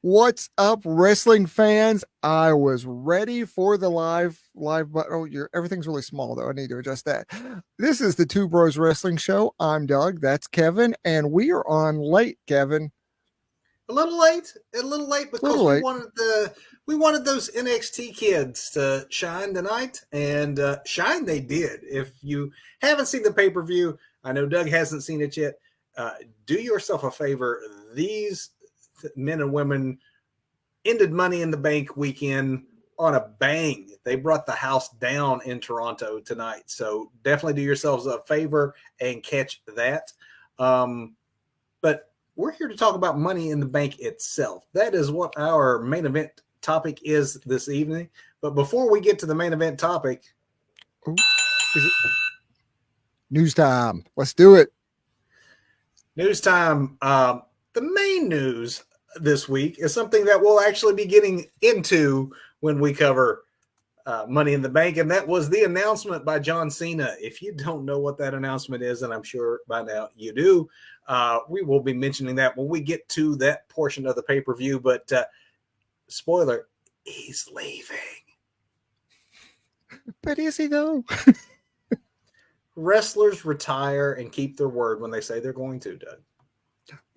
What's up, wrestling fans? I was ready for the live, but everything's really small though. I need to adjust that. This is the Two Bros Wrestling Show. I'm Doug. That's Kevin, and we are on late, Kevin. A little late A little because late. we wanted those NXT kids to shine tonight, and shine they did. If you haven't seen the pay-per-view, I know Doug hasn't seen it yet. Do yourself a favor. These men and women ended Money in the Bank weekend on a bang. They brought the house down in Toronto tonight, so definitely do yourselves a favor and catch that. But we're here to talk about Money in the Bank itself. That is what our main event topic is this evening. But before we get to the main event topic, Is it news time? Let's do it. News time. The main news this week is something that we'll actually be getting into when we cover Money in the Bank, and that was the announcement by John Cena. If you don't know what that announcement is, and I'm sure by now you do, we will be mentioning that when we get to that portion of the pay-per-view. But spoiler, he's leaving. But is he though? Wrestlers retire and keep their word when they say they're going to, Doug.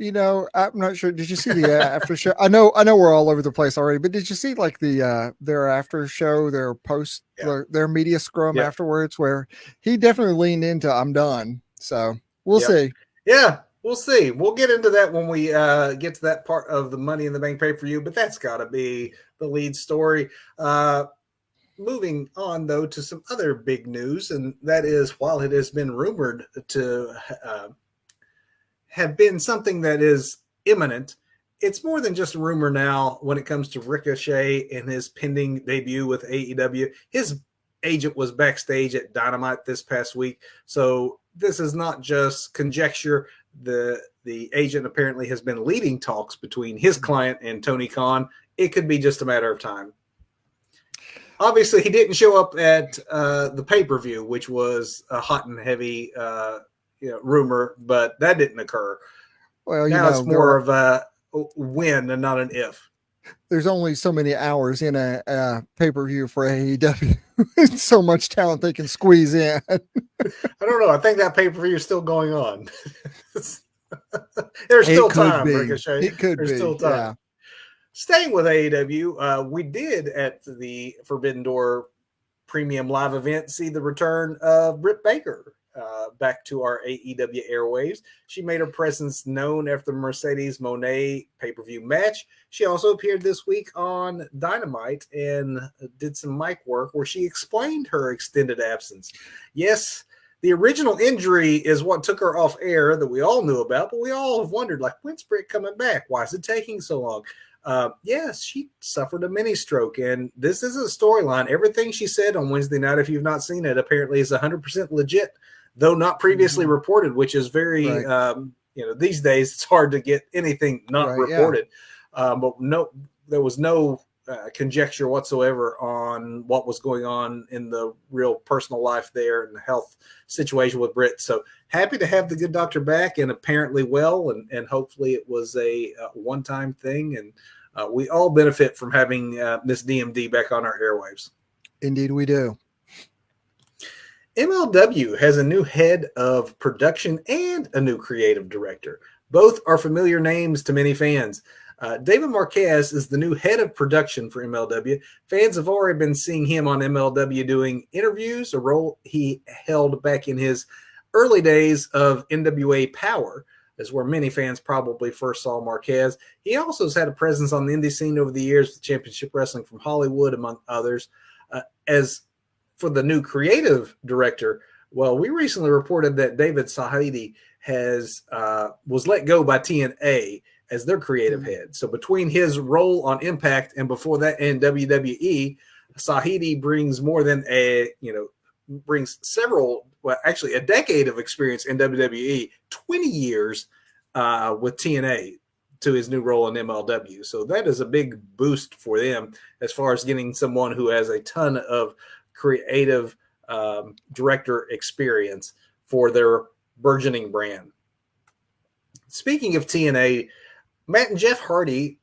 I'm not sure. Did you see the after show? I know we're all over the place already, but did you see like the their after show, their post, their media scrum afterwards, where he definitely leaned into "I'm done." So we'll see. Yeah, we'll see. We'll get into that when we get to that part of the Money in the Bank pay-per-view, but that's got to be the lead story. Moving on, though, to some other big news, and that is, while it has been rumored to have been something that is imminent, it's more than just a rumor now when it comes to Ricochet and his pending debut with AEW. His agent was backstage at Dynamite this past week, so this is not just conjecture. The agent apparently has been leading talks between his client and Tony Khan. It could be just a matter of time. Obviously, he didn't show up at the pay-per-view, which was a hot and heavy rumor, but that didn't occur. Well, now it's more of a when and not an if. There's only so many hours in a pay-per-view for AEW. So much talent they can squeeze in. I don't know. I think that pay-per-view is still going on. There's still time, Ricochet. It could There's be. Still time. Yeah. Staying with AEW, we did at the Forbidden Door Premium Live event see the return of Britt Baker back to our AEW airwaves. She made her presence known after the Mercedes Moné pay-per-view match. She also appeared this week on Dynamite and did some mic work where she explained her extended absence. Yes, the original injury is what took her off air that we all knew about, but we all have wondered, like, when's Britt coming back? Why is it taking so long? Yes, she suffered a mini stroke, and this is a storyline. Everything she said on Wednesday night, if you've not seen it, apparently is 100% legit, though not previously reported, which is very, these days it's hard to get anything not reported. Yeah. But no, there was no conjecture whatsoever on what was going on in the real personal life there and the health situation with Britt. So happy to have the good doctor back and apparently well, and hopefully it was a one-time thing. And we all benefit from having Miss DMD back on our airwaves. Indeed we do. MLW has a new head of production and a new creative director. Both are familiar names to many fans. David Marquez is the new head of production for MLW. Fans have already been seeing him on MLW doing interviews, a role he held back in his early days of NWA Power, is where many fans probably first saw Marquez. He also has had a presence on the indie scene over the years with Championship Wrestling from Hollywood, among others. As for the new creative director, well, we recently reported that David Sahidi was let go by TNA as their creative head. So between his role on Impact and before that in WWE, Sahidi brings more than a decade of experience in WWE, 20 years with TNA to his new role in MLW. So that is a big boost for them as far as getting someone who has a ton of creative director experience for their burgeoning brand. Speaking of TNA, Matt and Jeff Hardy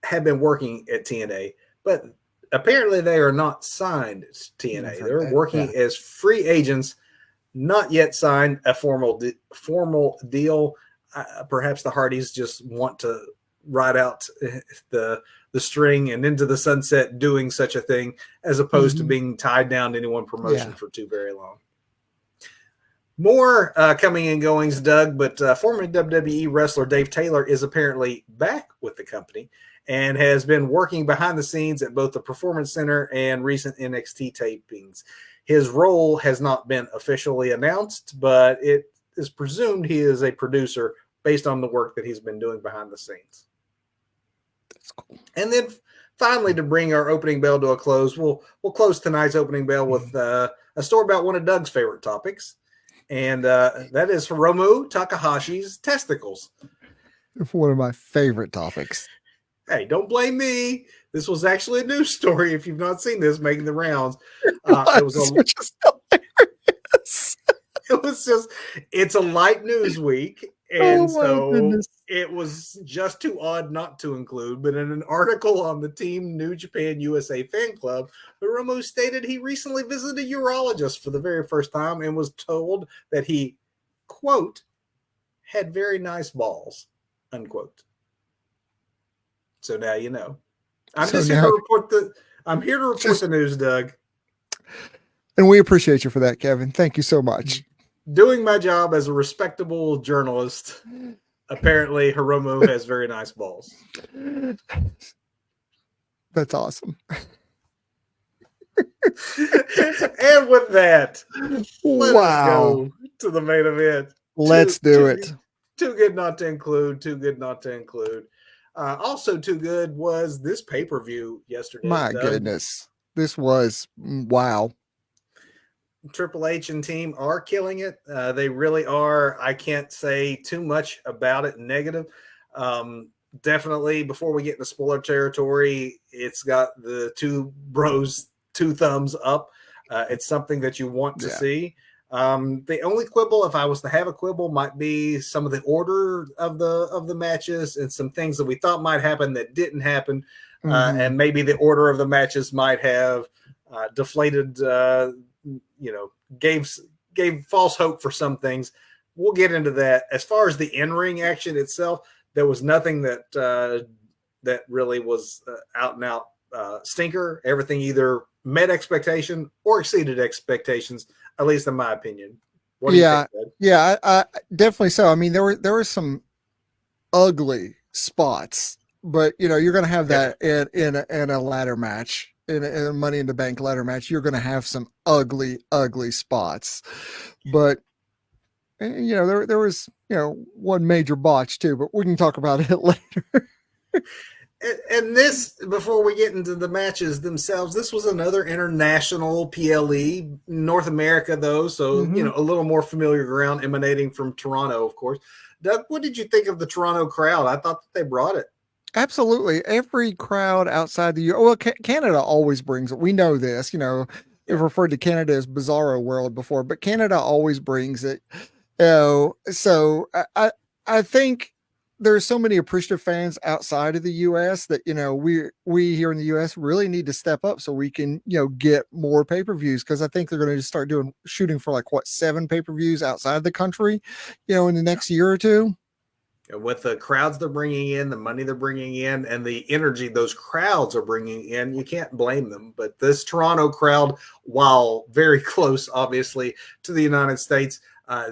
have been working at TNA, but apparently they are not signed to TNA. They're working as free agents, not yet signed a formal deal. Perhaps the Hardys just want to ride out the string and into the sunset doing such a thing, as opposed to being tied down to any one promotion for too very long. More coming and goings, Doug, but former WWE wrestler Dave Taylor is apparently back with the company and has been working behind the scenes at both the Performance Center and recent NXT tapings. His role has not been officially announced, but it is presumed he is a producer based on the work that he's been doing behind the scenes. That's cool. And then finally, to bring our opening bell to a close, we'll close tonight's opening bell with a story about one of Doug's favorite topics, and that is Hiromu Takahashi's testicles. One of my favorite topics. Hey, don't blame me. This was actually a news story. If you've not seen this, making the rounds. It was it's a light news week. And it was just too odd not to include. But in an article on the Team New Japan USA fan club, Hiromu stated he recently visited a urologist for the very first time and was told that he, quote, had very nice balls, unquote. So now you know. I'm here to report the news, Doug. And we appreciate you for that, Kevin. Thank you so much. Doing my job as a respectable journalist. Apparently, Hiromu has very nice balls. That's awesome. And with that, let us go to the main event. Let's do it. Too good not to include. Too good not to include. Also too good was this pay-per-view yesterday. My goodness. This was wow. Triple H and team are killing it. They really are. I can't say too much about it negative. Definitely, before we get into spoiler territory, it's got the two bros, two thumbs up. It's something that you want to see. The only quibble, if I was to have a quibble, might be some of the order of the matches and some things that we thought might happen that didn't happen. And maybe the order of the matches might have deflated gave false hope for some things. We'll get into that. As far as the in-ring action itself, there was nothing that really was out and out stinker. Everything either met expectation or exceeded expectations, at least in my opinion. What do you think, Ed? Yeah, I definitely so. I mean, there were some ugly spots, but you're going to have that in a ladder match. In a Money in the Bank ladder match, you're going to have some ugly spots, but there was one major botch too. But we can talk about it later. And this, before we get into the matches themselves, this was another international PLE, North America though, so a little more familiar ground, emanating from Toronto, of course. Doug, what did you think of the Toronto crowd? I thought that they brought it. Absolutely. Every crowd outside the U.S. Well, Canada always brings it. We know this. They've referred to Canada as Bizarro World before, but Canada always brings it. So I think there's so many appreciative fans outside of the U.S. that we here in the U.S. really need to step up so we can get more pay-per-views, because I think they're going to start shooting for 7 pay-per-views outside the country, in the next year or two. With the crowds they're bringing in, the money they're bringing in, and the energy those crowds are bringing in, you can't blame them. But this Toronto crowd, while very close, obviously, to the United States,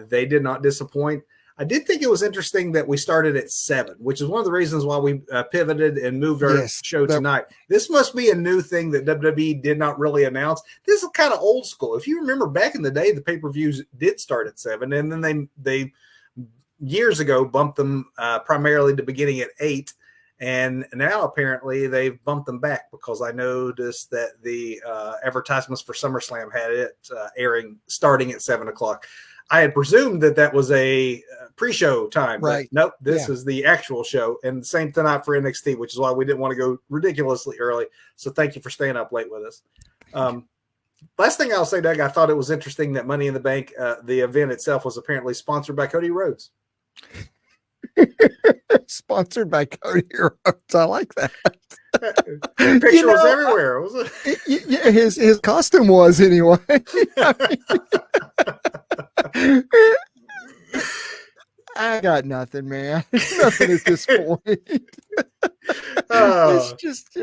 they did not disappoint. I did think it was interesting that we started at 7, which is one of the reasons why we pivoted and moved our show tonight. This must be a new thing that WWE did not really announce. This is kind of old school. If you remember back in the day, the pay-per-views did start at 7, and then they years ago bumped them primarily to beginning at 8, and now apparently they've bumped them back, because I noticed that the advertisements for SummerSlam had it airing starting at 7 o'clock. I had presumed that was a pre-show time, right? But nope, this is the actual show, and the same tonight for NXT, which is why we didn't want to go ridiculously early. So thank you for staying up late with us. Last thing I'll say, Doug, I thought it was interesting that Money in the Bank, the event itself, was apparently sponsored by Cody Rhodes. Sponsored by Cody Rhodes. I like that. That picture was everywhere. Was it? Yeah, his costume was anyway. I got nothing, man. Nothing at this point. It's just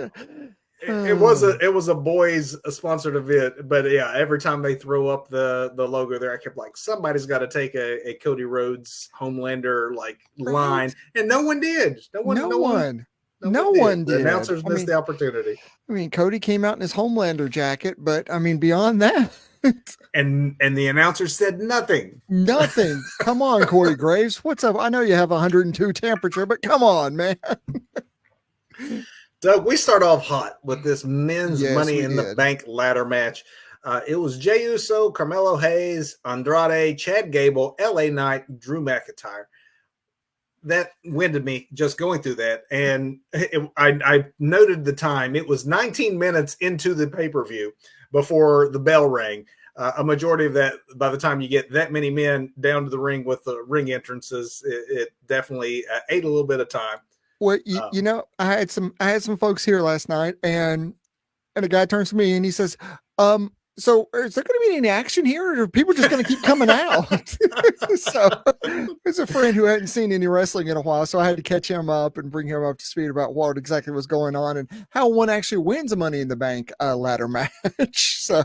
it was a boys sponsored event, but yeah, every time they throw up the logo there, I kept like, somebody's got to take a Cody Rhodes Homelander like line, and no one did. No one did. The announcers missed the opportunity. I mean, Cody came out in his Homelander jacket, but I mean, beyond that. And the announcer said nothing. Nothing. Come on, Corey Graves. What's up? I know you have 102 temperature, but come on, man. Doug, we start off hot with this men's Money in the Bank ladder match. It was Jey Uso, Carmelo Hayes, Andrade, Chad Gable, LA Knight, Drew McIntyre. That winded me just going through that. And I noted the time. It was 19 minutes into the pay-per-view before the bell rang. A majority of that, by the time you get that many men down to the ring with the ring entrances, it definitely ate a little bit of time. Well, you know, I had some folks here last night, and a guy turns to me and he says, so is there going to be any action here, or are people just going to keep coming out? So there's a friend who hadn't seen any wrestling in a while, so I had to catch him up and bring him up to speed about what exactly was going on and how one actually wins a Money in the Bank ladder match. So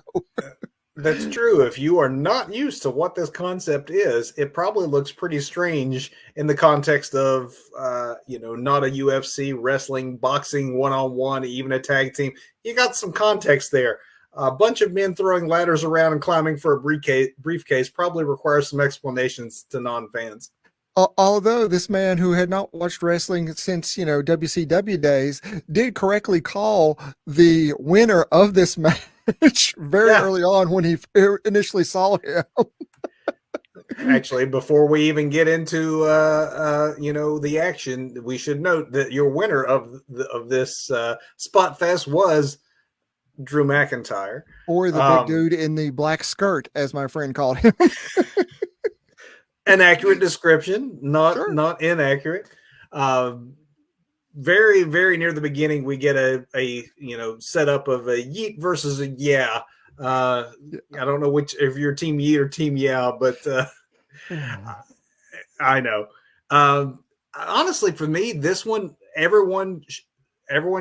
that's true. If you are not used to what this concept is, it probably looks pretty strange in the context of, not a UFC, wrestling, boxing, one-on-one, even a tag team. You got some context there. A bunch of men throwing ladders around and climbing for a briefcase probably requires some explanations to non-fans. Although this man who had not watched wrestling since, WCW days did correctly call the winner of this match very early on when he initially saw him. Actually, before we even get into, the action, we should note that your winner of this Spot Fest was Drew McIntyre. Or the big dude in the black skirt, as my friend called him. An accurate description, not inaccurate. Very, very near the beginning, we get a setup of a yeet versus a yeah. I don't know if you're team yeet or team yeah, but I know. Honestly, for me, this one, everyone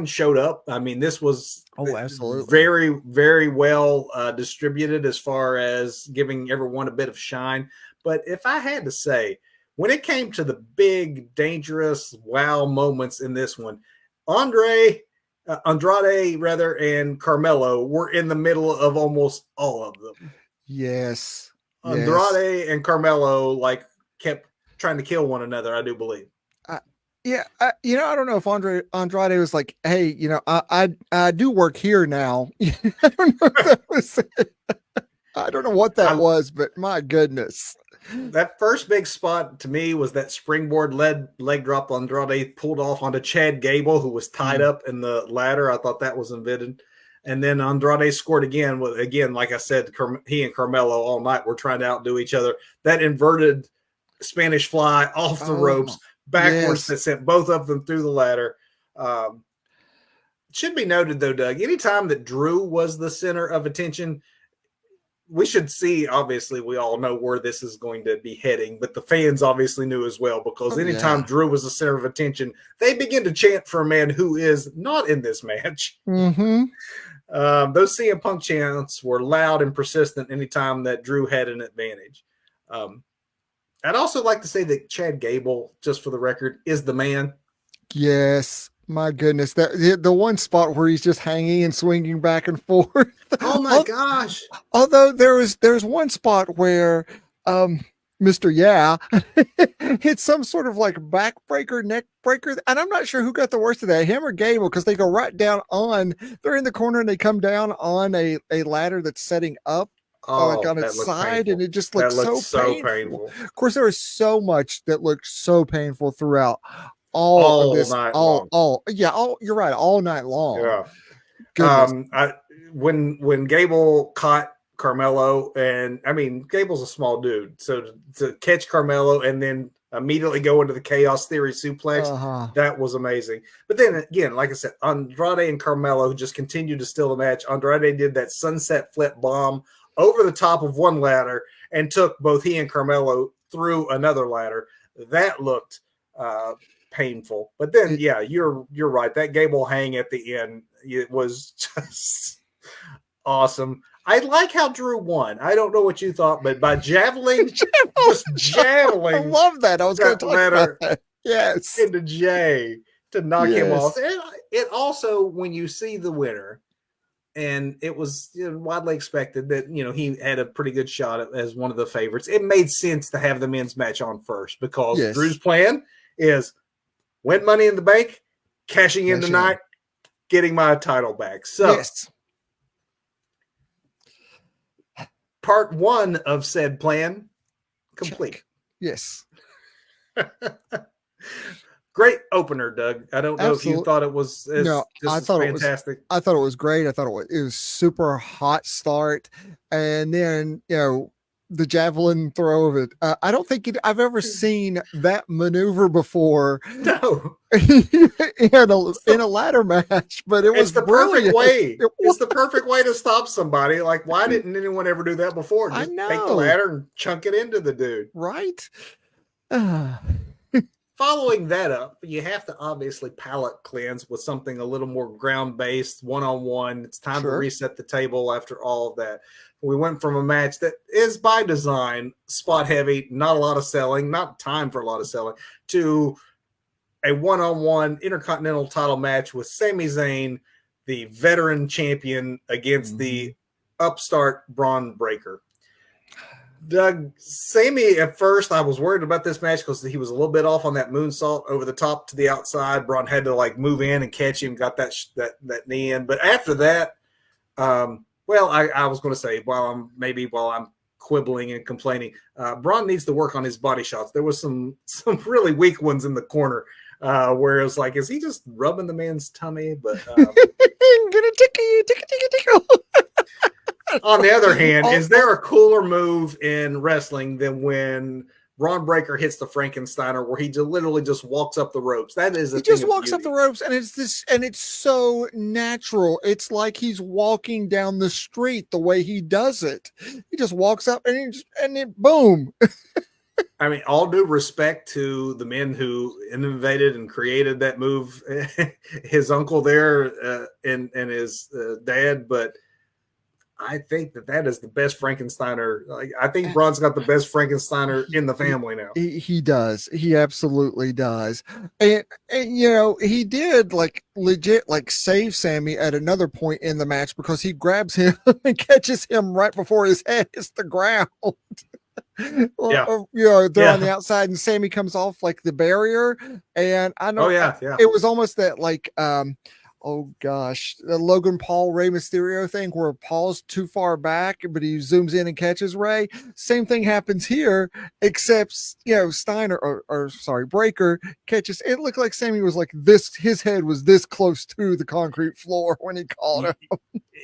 showed up. I mean, this was absolutely very, very well distributed as far as giving everyone a bit of shine. But if I had to say, when it came to the big, dangerous, wow moments in this one, Andrade, and Carmelo were in the middle of almost all of them. Yes. Andrade and Carmelo kept trying to kill one another, I do believe. I don't know if Andrade was like, hey, I do work here now. I don't know if that was it. I don't know what that was, but my goodness. That first big spot to me was that springboard leg drop Andrade pulled off onto Chad Gable, who was tied up in the ladder. I thought that was invented. And then Andrade scored again. Like I said, he and Carmelo all night were trying to outdo each other. That inverted Spanish fly off the ropes backwards that sent both of them through the ladder. Should be noted, though, Doug, anytime that Drew was the center of attention, we should see, obviously, we all know where this is going to be heading, but the fans obviously knew as well, because anytime Drew was the center of attention, they begin to chant for a man who is not in this match. Mm-hmm. Those CM Punk chants were loud and persistent anytime that Drew had an advantage. I'd also like to say that Chad Gable, just for the record, is the man. Yes. My goodness, the one spot where he's just hanging and swinging back and forth. Oh my gosh! Although there's one spot where Mr. Yeah hit some sort of like backbreaker, neck breaker, and I'm not sure who got the worst of that, him or Gable, because they go right down on. They're in the corner and they come down on a ladder that's setting up. On its side, and it just looks so painful. Of course, there was so much that looked so painful throughout. All of this, you're right, all night long. Yeah. When Gable caught Carmelo, and I mean, Gable's a small dude, so to catch Carmelo and then immediately go into the Chaos Theory suplex. That was amazing. But then again, like I said, Andrade and Carmelo just continued to steal the match. Andrade did that sunset flip bomb over the top of one ladder and took both he and Carmelo through another ladder. That looked painful. But then, you're right. That Gable hang at the end, it was just awesome. I like how Drew won. I don't know what you thought, but by javeling, just javeling. I love that. I was going to talk about that. Yes. Into Jay to knock him off. And it also, when you see the winner, and it was widely expected that, he had a pretty good shot as one of the favorites. It made sense to have the men's match on first because Drew's plan is win Money in the Bank, cashing in tonight, getting my title back. So part one of said plan complete. Check. Yes. Great opener, Doug. I don't know if you thought it was fantastic. I thought it was great. I thought it was super hot start. And then, the javelin throw of it. I don't think I've ever seen that maneuver before. No. in a ladder match, but it was the perfect way. It's the perfect way to stop somebody. Like, why didn't anyone ever do that before? Just take the ladder and chunk it into the dude. Right? Following that up, you have to obviously palate cleanse with something a little more ground-based, one-on-one. It's time to reset the table after all of that. We went from a match that is by design spot-heavy, not a lot of selling, not time for a lot of selling, to a one-on-one Intercontinental title match with Sami Zayn, the veteran champion, against the upstart Braun Breaker. Doug, Sami, at first, I was worried about this match because he was a little bit off on that moonsault over the top to the outside. Braun had to move in and catch him, got that knee in. But after that, I was going to say, while I'm quibbling and complaining, Braun needs to work on his body shots. There was some really weak ones in the corner where it was like, is he just rubbing the man's tummy? But gonna tickle. On the other hand, is there a cooler move in wrestling than when Braun Breaker hits the Frankensteiner, where he literally just walks up the ropes? That is he just walks up the ropes, and it's so natural. It's like he's walking down the street the way he does it. He just walks up and then boom. I mean, all due respect to the men who innovated and created that move, his uncle there and his dad, but I think that is the best Frankensteiner. I think Braun's got the best Frankensteiner in the family now. He does. He absolutely does. And he did legit save Sami at another point in the match because he grabs him and catches him right before his head hits the ground. They're on the outside and Sami comes off like the barrier. And I know it was almost that the Logan Paul Rey Mysterio thing where Paul's too far back, but he zooms in and catches Rey. Same thing happens here, except Steiner Breaker catches. It looked like Sami was like this. His head was this close to the concrete floor when he called him.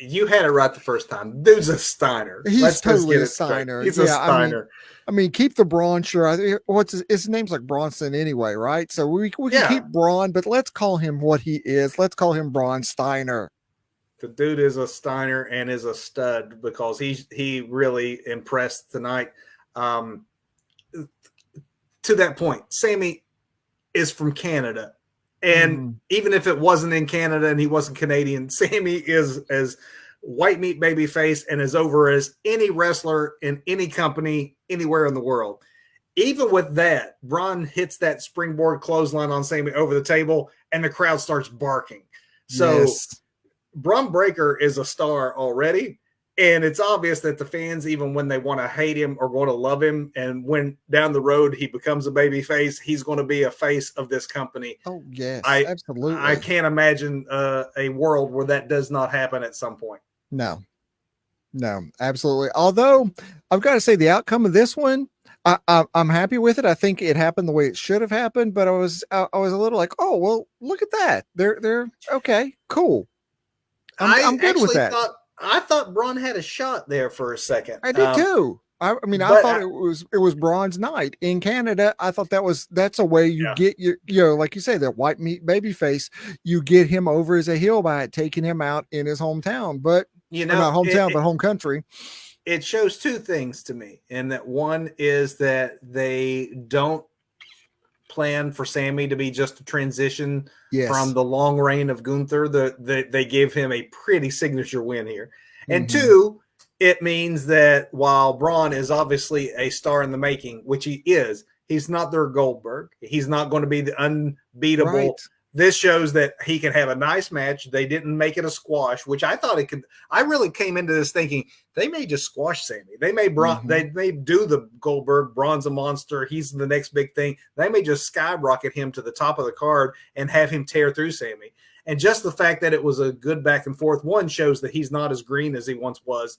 You had it right the first time. Dude's a Steiner. He's totally a Steiner. He's a Steiner. I mean, keep the Braun shirt. His name's like Bronson anyway, right? So we can keep Braun, but let's call him what he is. Let's call him Braun Steiner. The dude is a Steiner and is a stud because he really impressed tonight. To that point, Sami is from Canada. And even if it wasn't in Canada and he wasn't Canadian, Sami is as white meat baby face and as over as any wrestler in any company anywhere in the world. Even with that, Braun hits that springboard clothesline on Sami over the table and the crowd starts barking. So Braun Breaker is a star already. And it's obvious that the fans, even when they want to hate him or want to love him, and when down the road he becomes a baby face, he's going to be a face of this company. Oh, yes, absolutely. I can't imagine a world where that does not happen at some point. No, absolutely. Although I've got to say the outcome of this one, I'm happy with it. I think it happened the way it should have happened, but I was a little like, oh, well, look at that. They're okay, cool. I'm good with that. I thought Braun had a shot there for a second. I did too. I mean, I But thought it was Braun's night in Canada. I thought that's a way you get your, like you say, that white meat baby face. You get him over as a heel by taking him out in his hometown, but or not hometown, but home country. It shows two things to me, and that one is that they don't plan for Sammy to be just a transition from the long reign of Gunther. They give him a pretty signature win here, and two, it means that while Braun is obviously a star in the making, which he is, he's not their Goldberg. He's not going to be the unbeatable. Right. This shows that he can have a nice match. They didn't make it a squash, which I thought it could. I really came into this thinking they may just squash Sammy. They may they may do the Goldberg. Braun's a monster. He's the next big thing. They may just skyrocket him to the top of the card and have him tear through Sammy. And just the fact that it was a good back and forth one shows that he's not as green as he once was.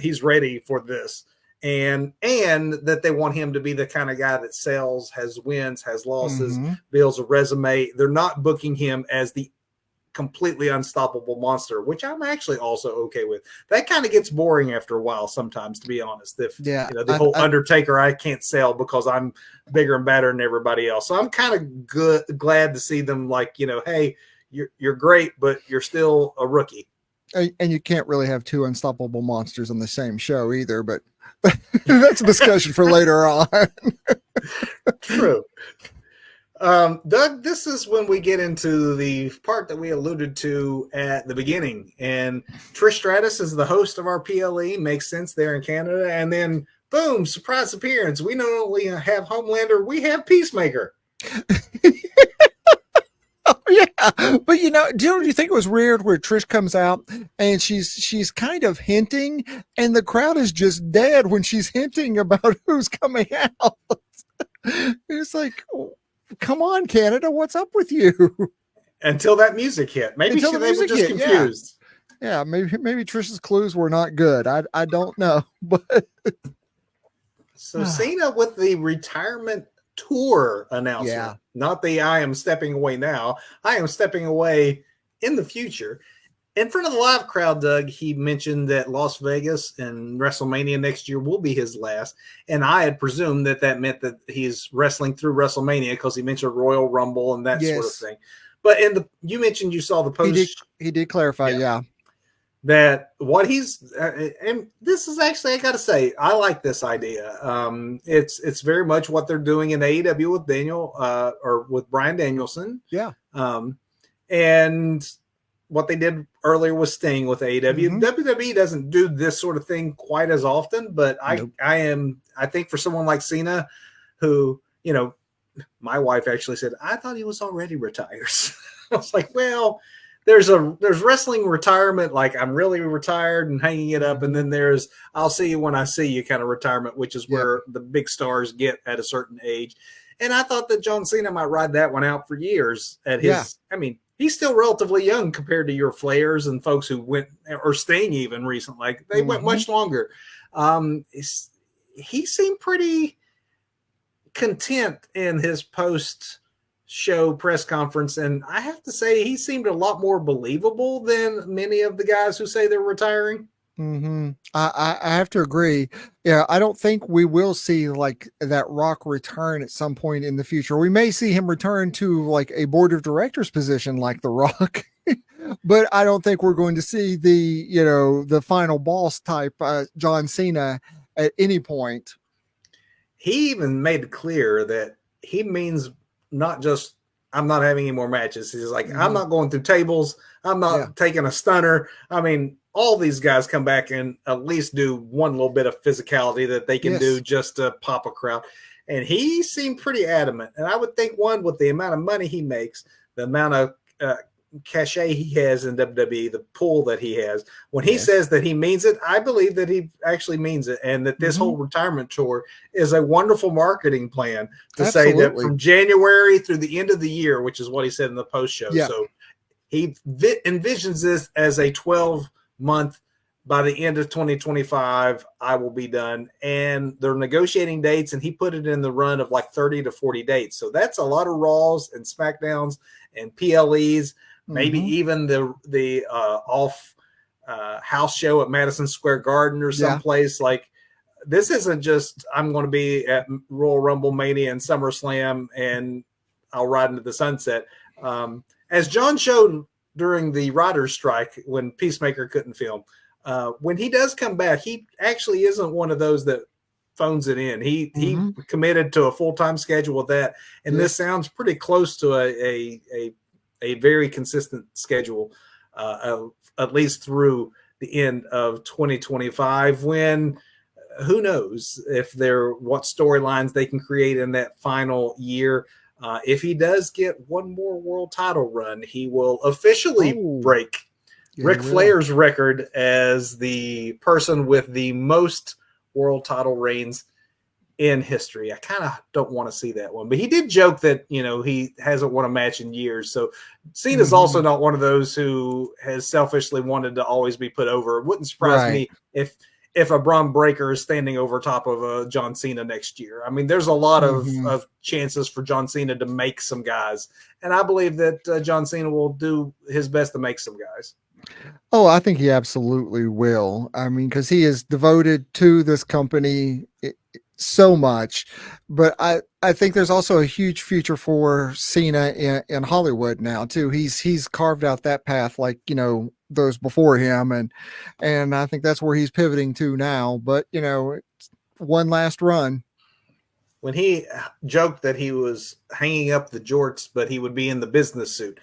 He's ready for this. And that they want him to be the kind of guy that sells, has wins, has losses, builds a resume. They're not booking him as the completely unstoppable monster, which I'm actually also okay with. That kind of gets boring after a while sometimes, to be honest. If the whole Undertaker, I can't sell because I'm bigger and better than everybody else. So I'm kind of glad to see them like, hey, you're great, but you're still a rookie. And you can't really have two unstoppable monsters on the same show either, but that's a discussion for later on. True. Doug, this is when we get into the part that we alluded to at the beginning. And Trish Stratus is the host of our PLE. Makes sense there in Canada. And then, boom, surprise appearance. We not only have Homelander, we have Peacemaker. Oh, yeah, but do you think it was weird where Trish comes out and she's kind of hinting, and the crowd is just dead when she's hinting about who's coming out? It's like, come on, Canada, what's up with you? Until that music hit, maybe they were just confused. Yeah, maybe Trish's clues were not good. I don't know, but so Cena with the retirement tour announcement, not the I am stepping away now. I am stepping away in the future. In front of the live crowd, Doug, he mentioned that Las Vegas and WrestleMania next year will be his last. And I had presumed that meant that he's wrestling through WrestleMania because he mentioned Royal Rumble and that sort of thing. But you mentioned you saw the post. He did clarify, that what he's and this is actually, I gotta say, I like this idea. It's very much what they're doing in AEW with Daniel or with Bryan Danielson, and what they did earlier with Sting with AEW. WWE doesn't do this sort of thing quite as often, but I think for someone like Cena, who my wife actually said I thought he was already retired. I was like, well, there's wrestling retirement, like I'm really retired and hanging it up, and then there's I'll see you when I see you kind of retirement, which is where the big stars get at a certain age. And I thought that John Cena might ride that one out for years at his. I mean, he's still relatively young compared to your Flairs and folks who went, or Sting even recently. Like they went much longer. He seemed pretty content in his post-show press conference, and I have to say he seemed a lot more believable than many of the guys who say they're retiring. I have to agree. Yeah, I don't think we will see like that Rock return at some point in the future. We may see him return to like a board of directors position like the Rock, but I don't think we're going to see the final boss type John Cena at any point. He even made it clear that he means not just I'm not having any more matches. He's like, I'm not going through tables. I'm not taking a stunner. I mean, all these guys come back and at least do one little bit of physicality that they can do just to pop a crowd. And he seemed pretty adamant. And I would think, one, with the amount of money he makes, the amount of cachet he has in WWE, the pull that he has, when he says that he means it, I believe that he actually means it, and that this whole retirement tour is a wonderful marketing plan to say that from January through the end of the year, which is what he said in the post show. So he envisions this as a 12-month, by the end of 2025, I will be done. And they're negotiating dates, and he put it in the run of like 30 to 40 dates. So that's a lot of Raws and SmackDowns and PLEs, maybe even the off house show at Madison Square Garden or someplace. Like this isn't just I'm going to be at Royal Rumble Mania and SummerSlam and I'll ride into the sunset. As John showed during the writer's strike when Peacemaker couldn't film, when he does come back, he actually isn't one of those that phones it in. He committed to a full-time schedule with that, and this sounds pretty close to a very consistent schedule, at least through the end of 2025, when who knows what storylines they can create in that final year. If he does get one more world title run, he will officially break Ric Flair's record as the person with the most world title reigns in history. I kind of don't want to see that one, but he did joke that, he hasn't won a match in years. So Cena's also not one of those who has selfishly wanted to always be put over. It wouldn't surprise me if a Braun Breaker is standing over top of John Cena next year. I mean, there's a lot of chances for John Cena to make some guys. And I believe that John Cena will do his best to make some guys. Oh, I think he absolutely will. I mean, because he is devoted to this company so much. But I think there's also a huge future for Cena in Hollywood now too. He's carved out that path like those before him, and I think that's where he's pivoting to now. But it's one last run. When he joked that he was hanging up the jorts, but he would be in the business suit,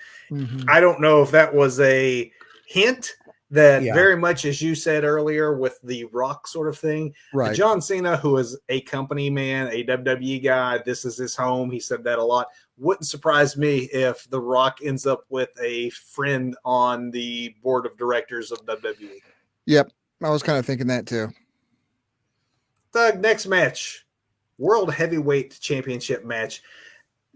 I don't know if that was a hint that very much, as you said earlier, with the Rock sort of thing, right? John Cena, who is a company man, a WWE guy, this is his home. He said that a lot. Wouldn't surprise me if the Rock ends up with a friend on the board of directors of WWE. Yep, I was kind of thinking that too. Doug, next match, World Heavyweight Championship match.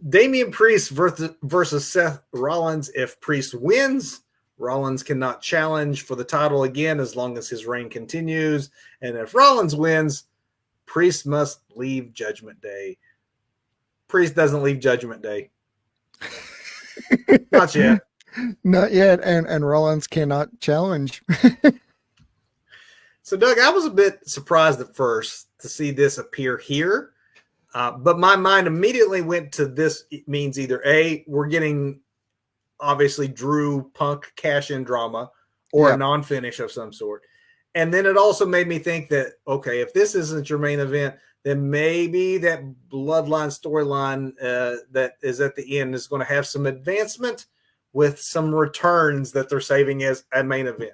Damian Priest versus Seth Rollins. If Priest wins, Rollins cannot challenge for the title again as long as his reign continues. And if Rollins wins, Priest must leave Judgment Day. Priest doesn't leave Judgment Day. Not yet. Not yet. And Rollins cannot challenge. So, Doug, I was a bit surprised at first to see this appear here. But my mind immediately went to this. It means either A, we're getting obviously Drew Punk cash-in drama or a non-finish of some sort. And then it also made me think that, okay, if this isn't your main event, then maybe that bloodline storyline that is at the end is going to have some advancement with some returns that they're saving as a main event.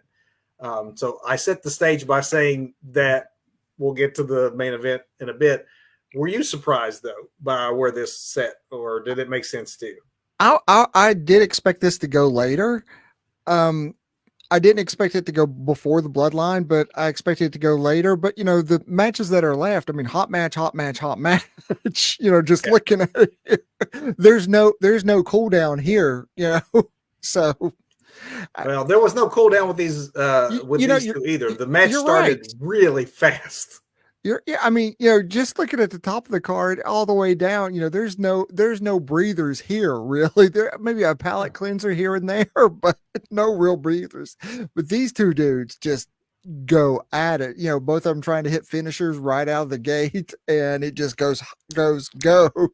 So I set the stage by saying that we'll get to the main event in a bit. Were you surprised, though, by where this set, or did it make sense to you? I did expect this to go later. I didn't expect it to go before the bloodline, but I expected it to go later. But the matches that are left, I mean, hot match. Just looking at it, there's no cool down here. So. Well, there was no cool down with these these two either. The match started really fast. I mean, just looking at the top of the card all the way down, there's no breathers here, really. There maybe a palate cleanser here and there, but no real breathers. But these two dudes just go at it. Both of them trying to hit finishers right out of the gate, and it just goes. That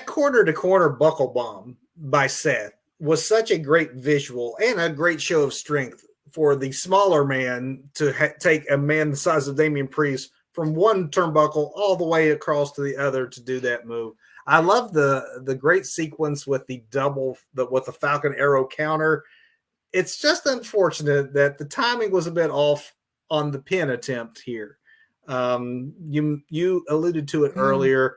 corner to corner buckle bomb by Seth was such a great visual and a great show of strength for the smaller man to take a man the size of Damian Priest from one turnbuckle all the way across to the other to do that move. I love the great sequence with the Falcon Arrow counter. It's just unfortunate that the timing was a bit off on the pin attempt here. You alluded to it earlier.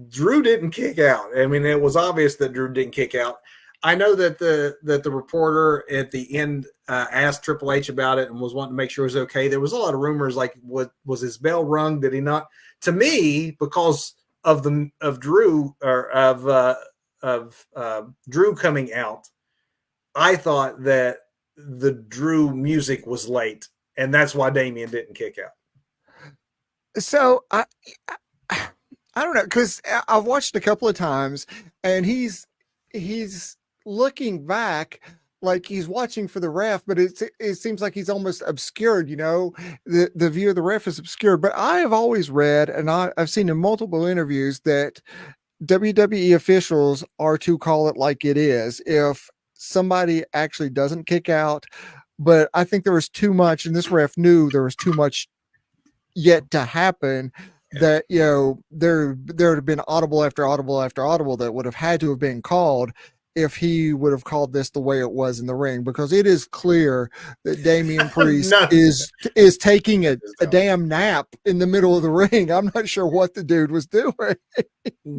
Drew didn't kick out. I mean, it was obvious that Drew didn't kick out. I know that the reporter at the end asked Triple H about it and was wanting to make sure it was okay. There was a lot of rumors like, was his bell rung? Did he not? To me, because of Drew or of Drew coming out, I thought that the Drew music was late, and that's why Damian didn't kick out. So I don't know, because I've watched a couple of times, and he's looking back, like he's watching for the ref, but it seems like he's almost obscured, the view of the ref is obscured. But I have always read, and I've seen in multiple interviews, that WWE officials are to call it like it is. If somebody actually doesn't kick out, but I think there was too much, and this ref knew there was too much yet to happen, that there would have been audible after audible after audible that would have had to have been called if he would have called this the way it was in the ring, because it is clear that Damian Priest is taking a damn nap in the middle of the ring. I'm not sure what the dude was doing.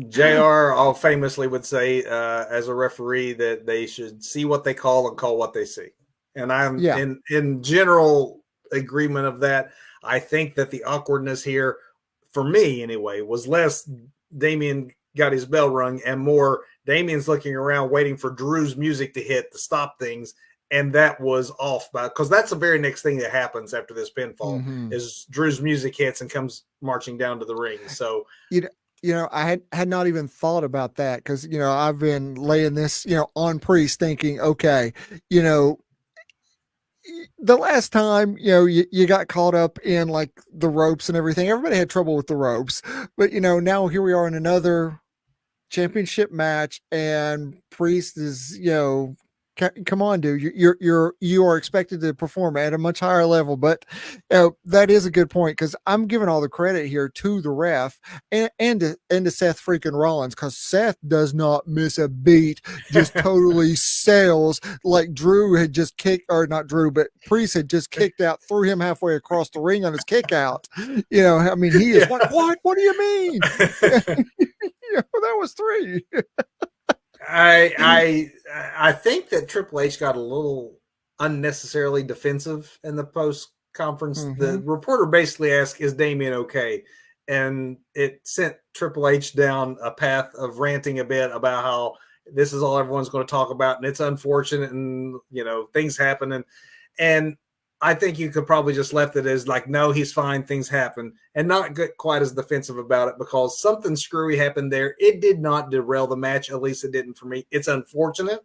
JR all famously would say, as a referee, that they should see what they call and call what they see. And I'm in general agreement of that. I think that the awkwardness here, for me anyway, was less Damian got his bell rung and more Damian's looking around waiting for Drew's music to hit to stop things. And that was off, because that's the very next thing that happens after this pinfall is Drew's music hits and comes marching down to the ring. So, I had not even thought about that, because, I've been laying this, on Priest, thinking, okay, the last time, you got caught up in like the ropes and everything, everybody had trouble with the ropes, but now here we are in another championship match, and Priest is, come on, dude, you are expected to perform at a much higher level. But that is a good point, because I'm giving all the credit here to the ref and to Seth freaking Rollins, because Seth does not miss a beat, just totally sails like Drew had just kicked, or not Drew, but Priest had just kicked out, threw him halfway across the ring on his kick out. I mean, he is like, what do you mean? That was 3. I think that Triple H got a little unnecessarily defensive in the post conference. The reporter basically asked, "Is Damian okay?" And it sent Triple H down a path of ranting a bit about how this is all everyone's going to talk about, and it's unfortunate, and things happen, and I think you could probably just left it as like, no, he's fine, things happen, and not get quite as defensive about it, because something screwy happened there. It did not derail the match, at least it didn't for me. It's unfortunate,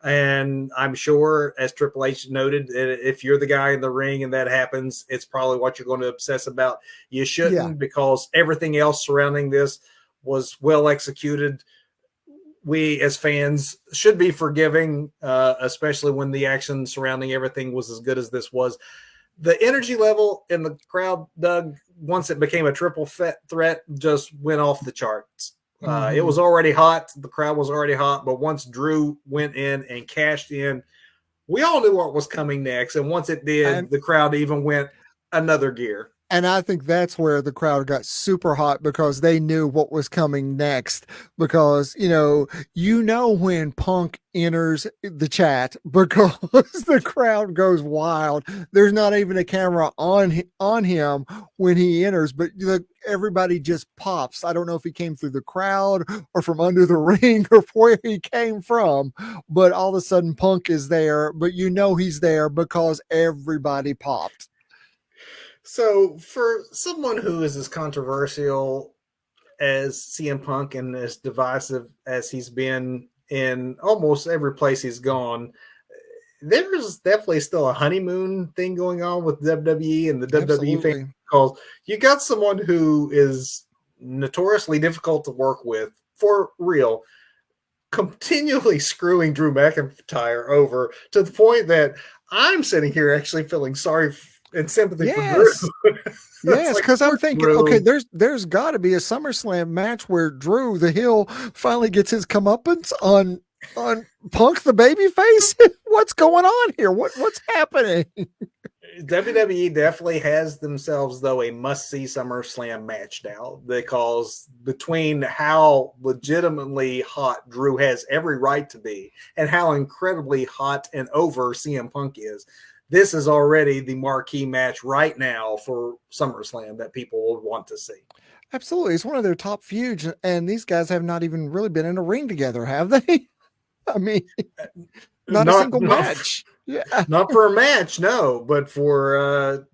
and I'm sure, as Triple H noted, if you're the guy in the ring and that happens, it's probably what you're going to obsess about. You shouldn't, because everything else surrounding this was well executed. We as fans should be forgiving, especially when the action surrounding everything was as good as this was. The energy level in the crowd, Doug, once it became a triple threat, just went off the charts. It was already hot. The crowd was already hot. But once Drew went in and cashed in, we all knew what was coming next. And once it did, the crowd even went another gear. And I think that's where the crowd got super hot, because they knew what was coming next. Because, when Punk enters the chat, because the crowd goes wild. There's not even a camera on him when he enters, but everybody just pops. I don't know if he came through the crowd or from under the ring or where he came from, but all of a sudden Punk is there, but he's there because everybody popped. So for someone who is as controversial as CM Punk and as divisive as he's been in almost every place he's gone, there's definitely still a honeymoon thing going on with WWE and the WWE fans, because you got someone who is notoriously difficult to work with, for real, continually screwing Drew McIntyre over to the point that I'm sitting here actually feeling sorry and sympathy for Drew. Yes, because I'm thinking, okay, there's got to be a SummerSlam match where Drew, the heel, finally gets his comeuppance on Punk, the babyface. What's going on here? What's happening? WWE definitely has themselves, though, a must-see SummerSlam match now, because between how legitimately hot Drew has every right to be and how incredibly hot and over CM Punk is, this is already the marquee match right now for SummerSlam that people would want to see. Absolutely. It's one of their top feuds, and these guys have not even really been in a ring together, have they? I mean, not a single match. Not for a match, no, but for,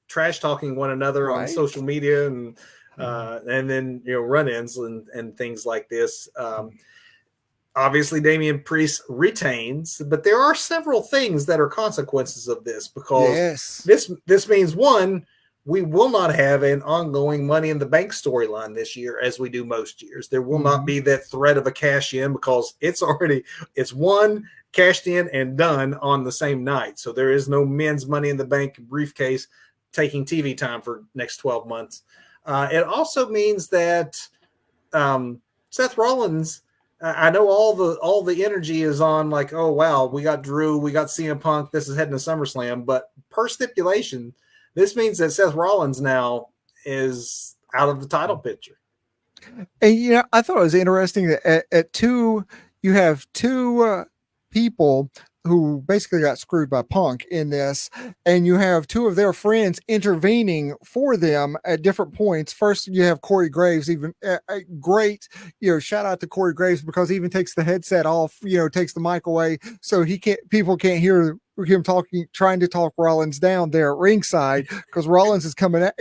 trash talking one another on social media and then, run-ins and things like this. Obviously, Damian Priest retains, but there are several things that are consequences of this, because Yes. this means, one, we will not have an ongoing Money in the Bank storyline this year as we do most years. There will not be that threat of a cash in, because it's won, cashed in, and done on the same night. So there is no men's Money in the Bank briefcase taking TV time for next 12 months. It also means that Seth Rollins, I know all the energy is on, like, oh wow, we got Drew, we got CM Punk, this is heading to SummerSlam, but per stipulation, this means that Seth Rollins now is out of the title picture. And I thought it was interesting that you have two people who basically got screwed by Punk in this, and you have two of their friends intervening for them at different points. First, you have Corey Graves, even great, shout out to Corey Graves, because he even takes the headset off, takes the mic away, so people can't hear him trying to talk Rollins down there at ringside, because Rollins is coming at,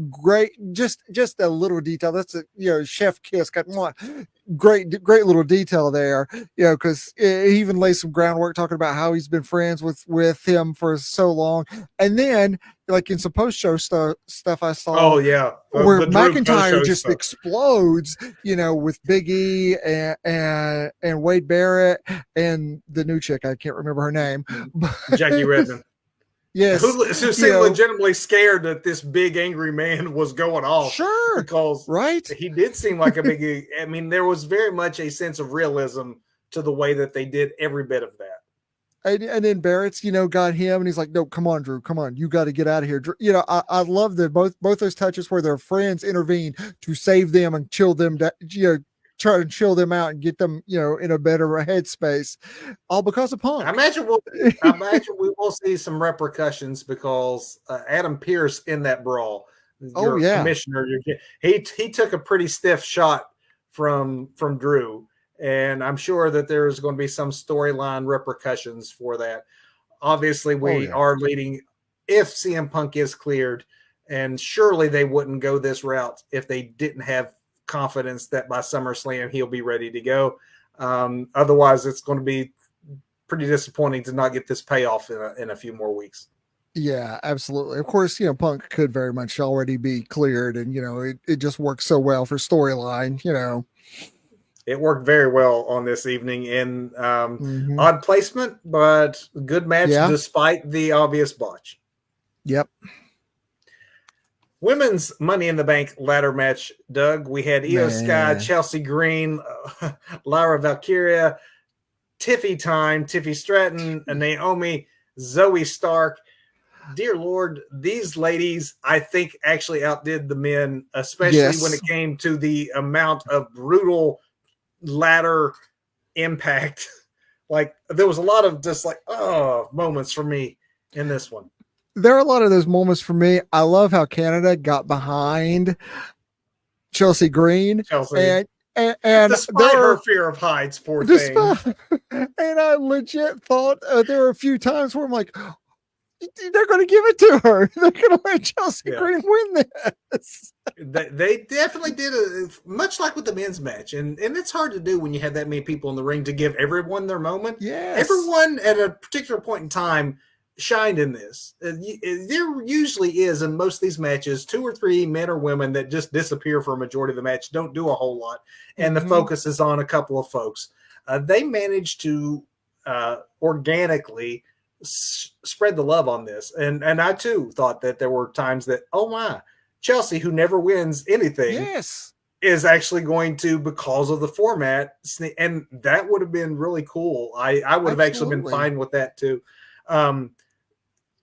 great, just a little detail. That's a, chef kiss, got great little detail there, because he even lays some groundwork talking about how he's been friends with him for so long. And then, like, in some post-show stuff I saw, where McIntyre just explodes, with Big E and Wade Barrett and the new chick, I can't remember her name, Jackie Redmond. Yes, who seemed legitimately scared that this big angry man was going off. Sure, because right, he did seem like a big. I mean, there was very much a sense of realism to the way that they did every bit of that. And then Barrett's, got him, and he's like, "No, come on, Drew, come on, you got to get out of here." I love that both those touches where their friends intervene to save them and chill them, try to chill them out and get them, in a better headspace, all because of Punk. I imagine we will see some repercussions, because Adam Pearce in that brawl, commissioner, he took a pretty stiff shot from Drew. And I'm sure that there's going to be some storyline repercussions for that. Obviously, we are leading, if CM Punk is cleared, and surely they wouldn't go this route if they didn't have confidence that by SummerSlam he'll be ready to go. Otherwise, it's going to be pretty disappointing to not get this payoff in a few more weeks. Yeah, absolutely. Of course, Punk could very much already be cleared, and it just works so well for storyline. It worked very well on this evening in odd placement, but good match despite the obvious botch. Yep. Women's Money in the Bank ladder match, Doug. We had Io Sky, Chelsea Green, Lyra Valkyria, Tiffy Stratton, and Naomi, Zoe Stark. Dear Lord, these ladies, I think, actually outdid the men, especially when it came to the amount of brutal ladder impact. Like, there was a lot of just moments for me in this one. There are a lot of those moments for me. I love how Canada got behind Chelsea Green, and despite her fear of heights, poor thing. And I legit thought there were a few times where I'm like, they're going to give it to her. They're going to let Chelsea Green win this. They definitely did, much like with the men's match. And it's hard to do when you have that many people in the ring to give everyone their moment. Yes. Everyone at a particular point in time shined in this. There usually is, in most of these matches, 2 or 3 men or women that just disappear for a majority of the match, don't do a whole lot, and the focus is on a couple of folks. They managed to organically spread the love on this, and I too thought that there were times that, oh my, Chelsea, who never wins anything, is actually going to, because of the format, and that would have been really cool. I would have actually been fine with that too.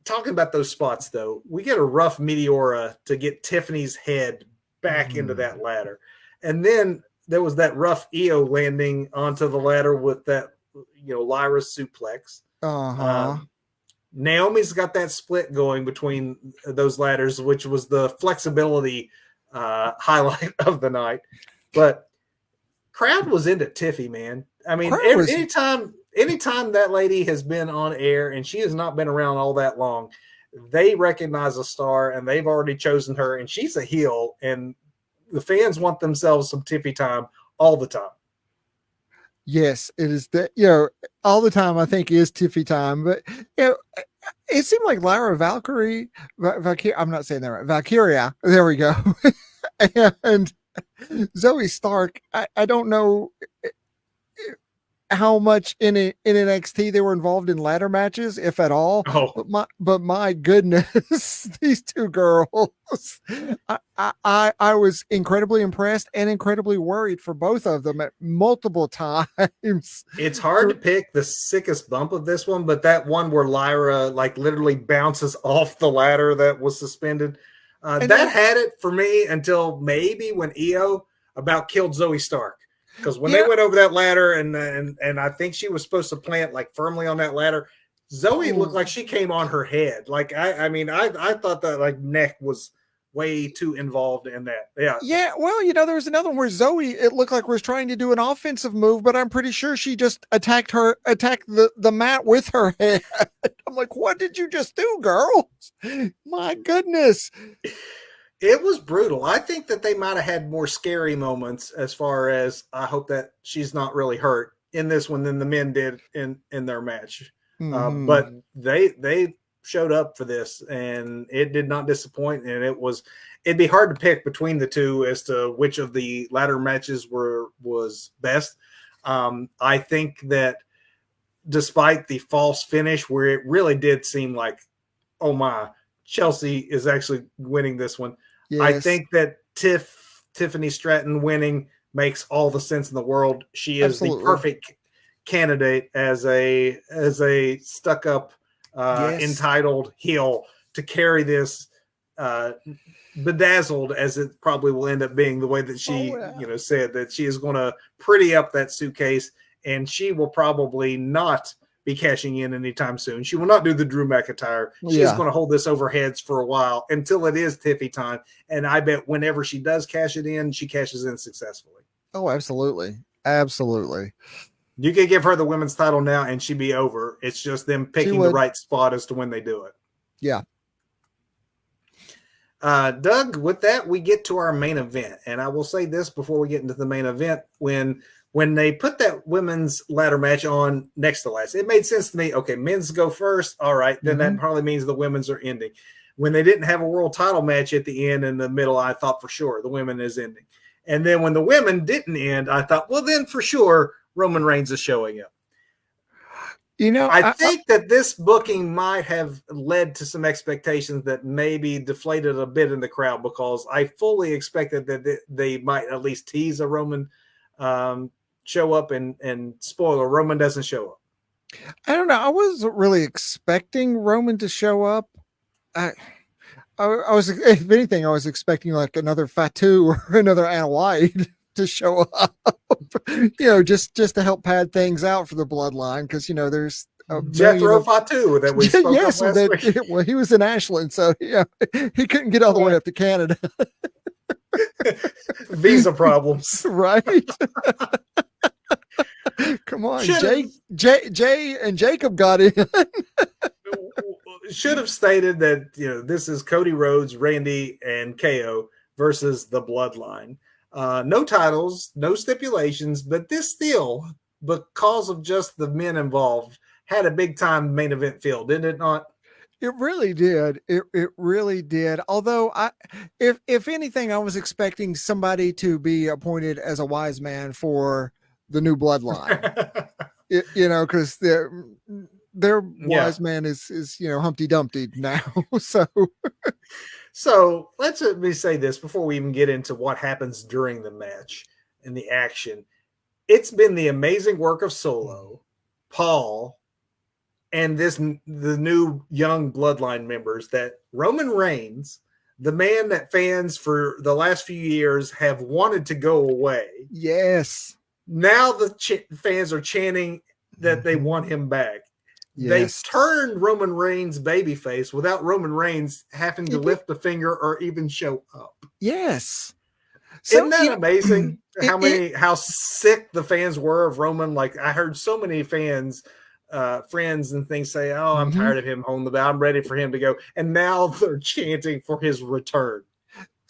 Talking about those spots, though, we get a rough Meteora to get Tiffany's head back into that ladder, and then there was that rough Io landing onto the ladder with that, Lyra suplex. Naomi's got that split going between those ladders, which was the flexibility highlight of the night. But crowd was into Tiffy, man. I mean, anytime that lady has been on air, and she has not been around all that long, they recognize a star, and they've already chosen her, and she's a heel, and the fans want themselves some Tiffy time all the time. Yes, it is that, all the time I think is Tiffy time, but you know, it seemed like Lyra Valkyrie, I'm not saying that right, Valkyria, there we go. And Zoe Stark, I don't know how much in NXT they were involved in ladder matches, if at all. Oh, But my goodness, these two girls, I was incredibly impressed and incredibly worried for both of them at multiple times. it's hard to pick the sickest bump of this one, but that one where Lyra like literally bounces off the ladder that was suspended, that had it for me until maybe when Io about killed Zoe Stark. Because when they went over that ladder and I think she was supposed to plant like firmly on that ladder, Zoe looked like she came on her head. Like I thought that like neck was way too involved in that. Yeah. Yeah. Well, there was another one where Zoe, it looked like was trying to do an offensive move, but I'm pretty sure she just attacked the mat with her head. I'm like, what did you just do, girl? My goodness. It was brutal. I think that they might have had more scary moments as far as I hope that she's not really hurt in this one than the men did in their match. Mm-hmm. But they showed up for this and it did not disappoint. And it'd be hard to pick between the two as to which of the ladder matches was best. I think that despite the false finish where it really did seem like, oh my, Chelsea is actually winning this one. Yes. I think that Tiffany Stratton winning makes all the sense in the world. She is the perfect candidate as a stuck up, entitled heel to carry this, bedazzled as it probably will end up being, the way that she, said that she is going to pretty up that suitcase, and she will probably not be cashing in anytime soon. She will not do the Drew McIntyre. She's going to hold this over heads for a while until it is Tiffy time. And I bet whenever she does cash it in, she cashes in successfully. Oh, absolutely. Absolutely. You could give her the women's title now and she'd be over. It's just them picking the right spot as to when they do it. Yeah. Doug, with that, we get to our main event. And I will say this before we get into the main event, when they put that women's ladder match on next to last, it made sense to me. Okay, men's go first. All right. Then that probably means the women's are ending. When they didn't have a world title match at the end in the middle, I thought for sure the women is ending. And then when the women didn't end, I thought, well, then for sure Roman Reigns is showing up. I think that this booking might have led to some expectations that maybe deflated a bit in the crowd, because I fully expected that they might at least tease a Roman show up, and spoiler, Roman doesn't show up. I don't know. I wasn't really expecting Roman to show up. I was, if anything, I was expecting like another Fatu or another Anna White to show up, just to help pad things out for the bloodline. Cause there's Jethro Fatu that we spoke of last week. Well, he was in Ashland, so he couldn't get all the way up to Canada. Visa problems. Right. Come on. Jay and Jacob got in. Should have stated that, this is Cody Rhodes, Randy, and KO versus the Bloodline. No titles, no stipulations, but this still, because of just the men involved, had a big time main event feel, didn't it not? It really did. It really did. Although if anything, I was expecting somebody to be appointed as a wise man for the new Bloodline. Because their wise man is Humpty Dumpty now. So let me say this before we even get into what happens during the match and the action. It's been the amazing work of Solo, Paul, and the new young Bloodline members that Roman Reigns, the man that fans for the last few years have wanted to go away. Yes. Now the fans are chanting that they want him back. Yes. They turned Roman Reigns babyface without Roman Reigns having to lift a finger or even show up. Yes. Isn't that amazing? How sick the fans were of Roman? Like, I heard so many fans, friends and things say, "Oh, I'm tired of him holding the belt. I'm ready for him to go." And now they're chanting for his return.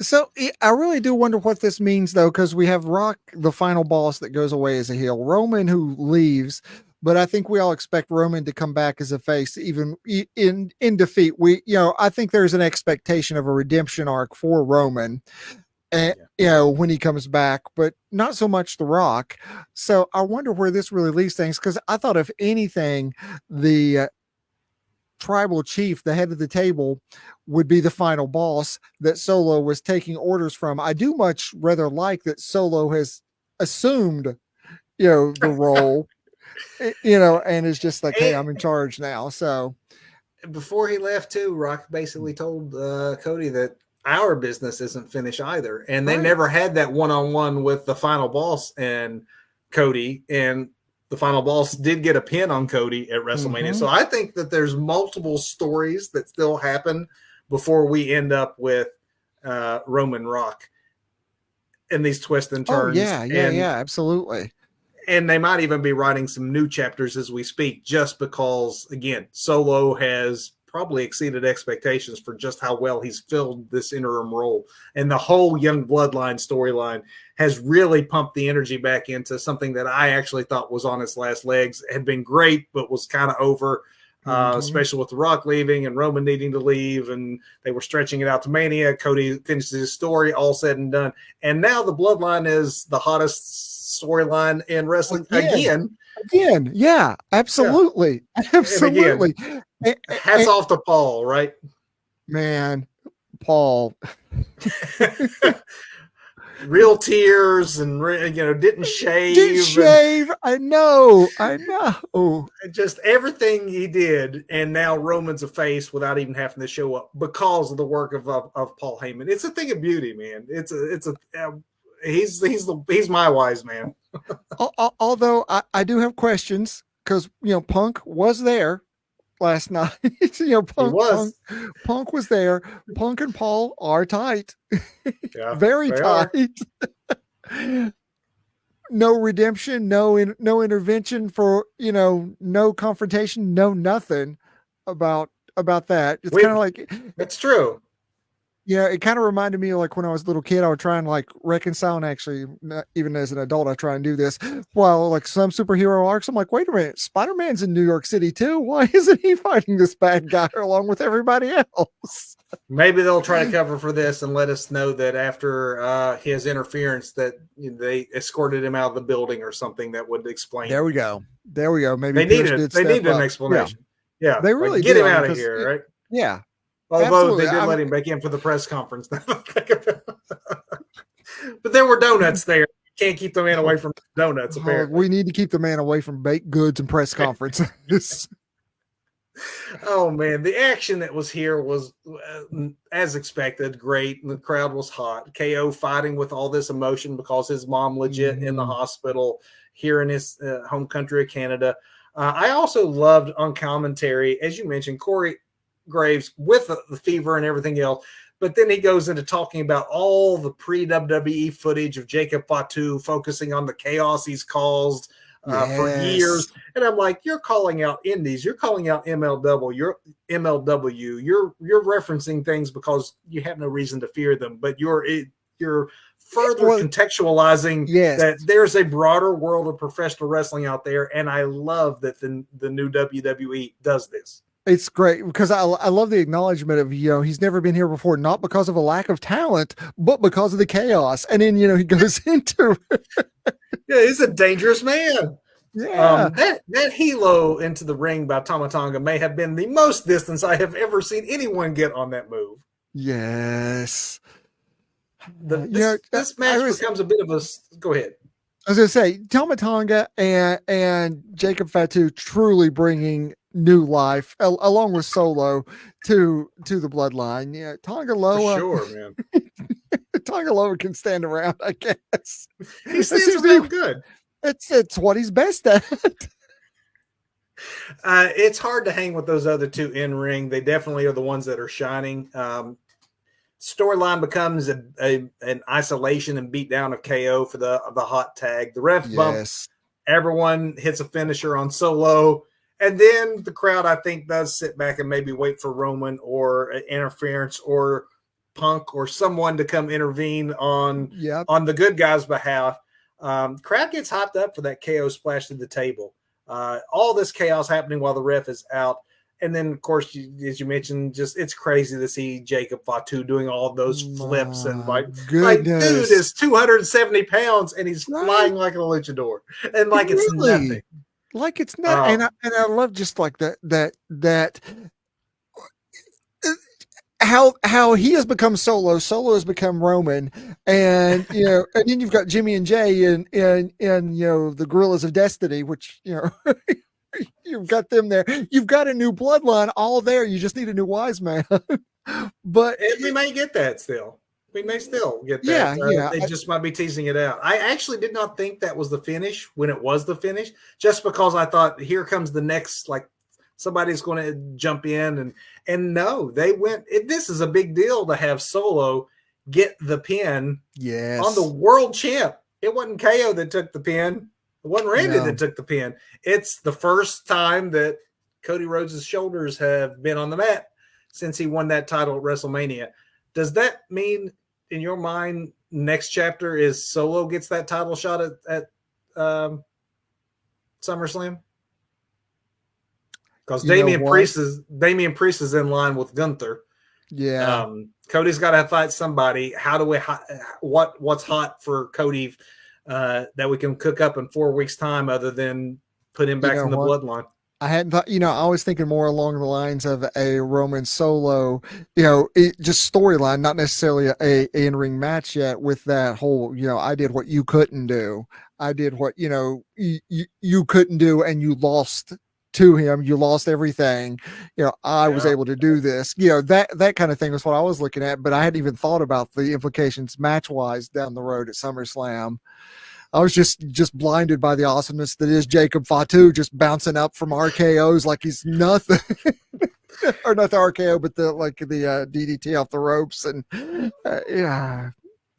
So I really do wonder what this means, though, because we have Rock, the final boss that goes away as a heel, Roman who leaves, but I think we all expect Roman to come back as a face, even in defeat. I think there's an expectation of a redemption arc for Roman, and when he comes back, but not so much The Rock. So I wonder where this really leaves things, because I thought, if anything, the tribal chief, the head of the table, would be the final boss that Solo was taking orders from. I do much rather like that Solo has assumed, the role, and is just like, hey, I'm in charge now. So before he left too, Rock basically told Cody that our business isn't finished either. And they never had that one-on-one with the final boss and Cody, and the final boss did get a pin on Cody at WrestleMania. Mm-hmm. So I think that there's multiple stories that still happen before we end up with Roman Rock in these twists and turns. Oh, yeah, absolutely. And they might even be writing some new chapters as we speak, just because, again, Solo has probably exceeded expectations for just how well he's filled this interim role. And the whole Young Bloodline storyline has really pumped the energy back into something that I actually thought was on its last legs. It had been great, but was kind of over, especially with The Rock leaving and Roman needing to leave. And they were stretching it out to Mania. Cody finishes his story, all said and done. And now the Bloodline is the hottest storyline in wrestling again. Yeah, absolutely. Yeah. Absolutely. Hats off to Paul, right? Man, Paul. Real tears and, didn't shave. Didn't shave. I know. Just everything he did. And now Roman's a face without even having to show up because of the work of Paul Heyman. It's a thing of beauty, man. He's my wise man. Although I do have questions, because Punk was there last night. Punk was there. Punk and Paul are tight. Yeah, very tight. No redemption, no intervention for no confrontation, no nothing about that. It's kind of like, it's true. Yeah, it kind of reminded me of like when I was a little kid, I would try and like reconcile, and actually, even as an adult, I try and do this. While like some superhero arcs, I'm like, wait a minute, Spider-Man's in New York City too. Why isn't he fighting this bad guy along with everybody else? Maybe they'll try to cover for this and let us know that after his interference that they escorted him out of the building or something that would explain. There we go. Maybe they need an explanation. Yeah. They really like, get him out of here, right? Yeah. Although Absolutely. they did let him back in for the press conference. But there were donuts there. Can't keep the man away from donuts, apparently. We need to keep the man away from baked goods and press conferences. Oh, man. The action that was here was, as expected, great. The crowd was hot. KO fighting with all this emotion because his mom legit in the hospital here in his home country of Canada. I also loved on commentary, as you mentioned, Corey Graves with the fever and everything else, but then he goes into talking about all the pre-WWE footage of Jacob Fatu focusing on the chaos he's caused for years, and I'm like, you're calling out indies, you're calling out MLW, you're referencing things because you have no reason to fear them, but you're further contextualizing that there's a broader world of professional wrestling out there, and I love that the new WWE does this. It's great because I love the acknowledgement of, he's never been here before, not because of a lack of talent, but because of the chaos. And then, he goes into it. Yeah, he's a dangerous man. Yeah. That helo into the ring by Tama Tonga may have been the most distance I have ever seen anyone get on that move. Yes. This match becomes a bit of a... Go ahead. I was going to say, Tama Tonga and Jacob Fatu truly bringing new life along with Solo to the bloodline. Yeah, Tonga Loa. For sure, man. Tonga Loa can stand around, I guess. He stands around good. It's what he's best at. It's hard to hang with those other two in ring. They definitely are the ones that are shining. Storyline becomes an isolation and beat down of KO for the hot tag. The ref bump. Everyone hits a finisher on Solo. And then the crowd, I think, does sit back and maybe wait for Roman or interference or Punk or someone to come intervene on the good guys' behalf. Crowd gets hyped up for that KO splash to the table. All this chaos happening while the ref is out. And then, of course, as you mentioned, just it's crazy to see Jacob Fatu doing all of those flips. And like dude is 270 pounds and he's flying like a luchador. And like it's nothing. Like it's not. And I love just like that how he has become Solo has become Roman, and and then you've got Jimmy and Jay and the Gorillas of Destiny, which you've got them there. You've got a new bloodline all there. You just need a new wise man. But we may get that still. We may still get that. They just might be teasing it out. I actually did not think that was the finish when it was the finish, just because I thought here comes the next, like somebody's going to jump in and no, they went. This is a big deal to have Solo get the pin on the world champ. It wasn't KO that took the pin. It wasn't Randy that took the pin. It's the first time that Cody Rhodes' shoulders have been on the mat since he won that title at WrestleMania. Does that mean, in your mind, next chapter is Solo gets that title shot at SummerSlam? Because Damian Priest is in line with Gunther. Yeah. Cody's got to fight somebody. What's hot for Cody that we can cook up in 4 weeks' time other than put him back in the bloodline? I hadn't thought, I was thinking more along the lines of a Roman Solo, just storyline, not necessarily a in-ring match yet with that whole, I did what you couldn't do. I did what, you couldn't do, and you lost to him. You lost everything. I was able to do this. That kind of thing was what I was looking at, but I hadn't even thought about the implications match-wise down the road at SummerSlam. I was just blinded by the awesomeness that is Jacob Fatu just bouncing up from RKOs like he's nothing. Or not the RKO, but the DDT off the ropes. And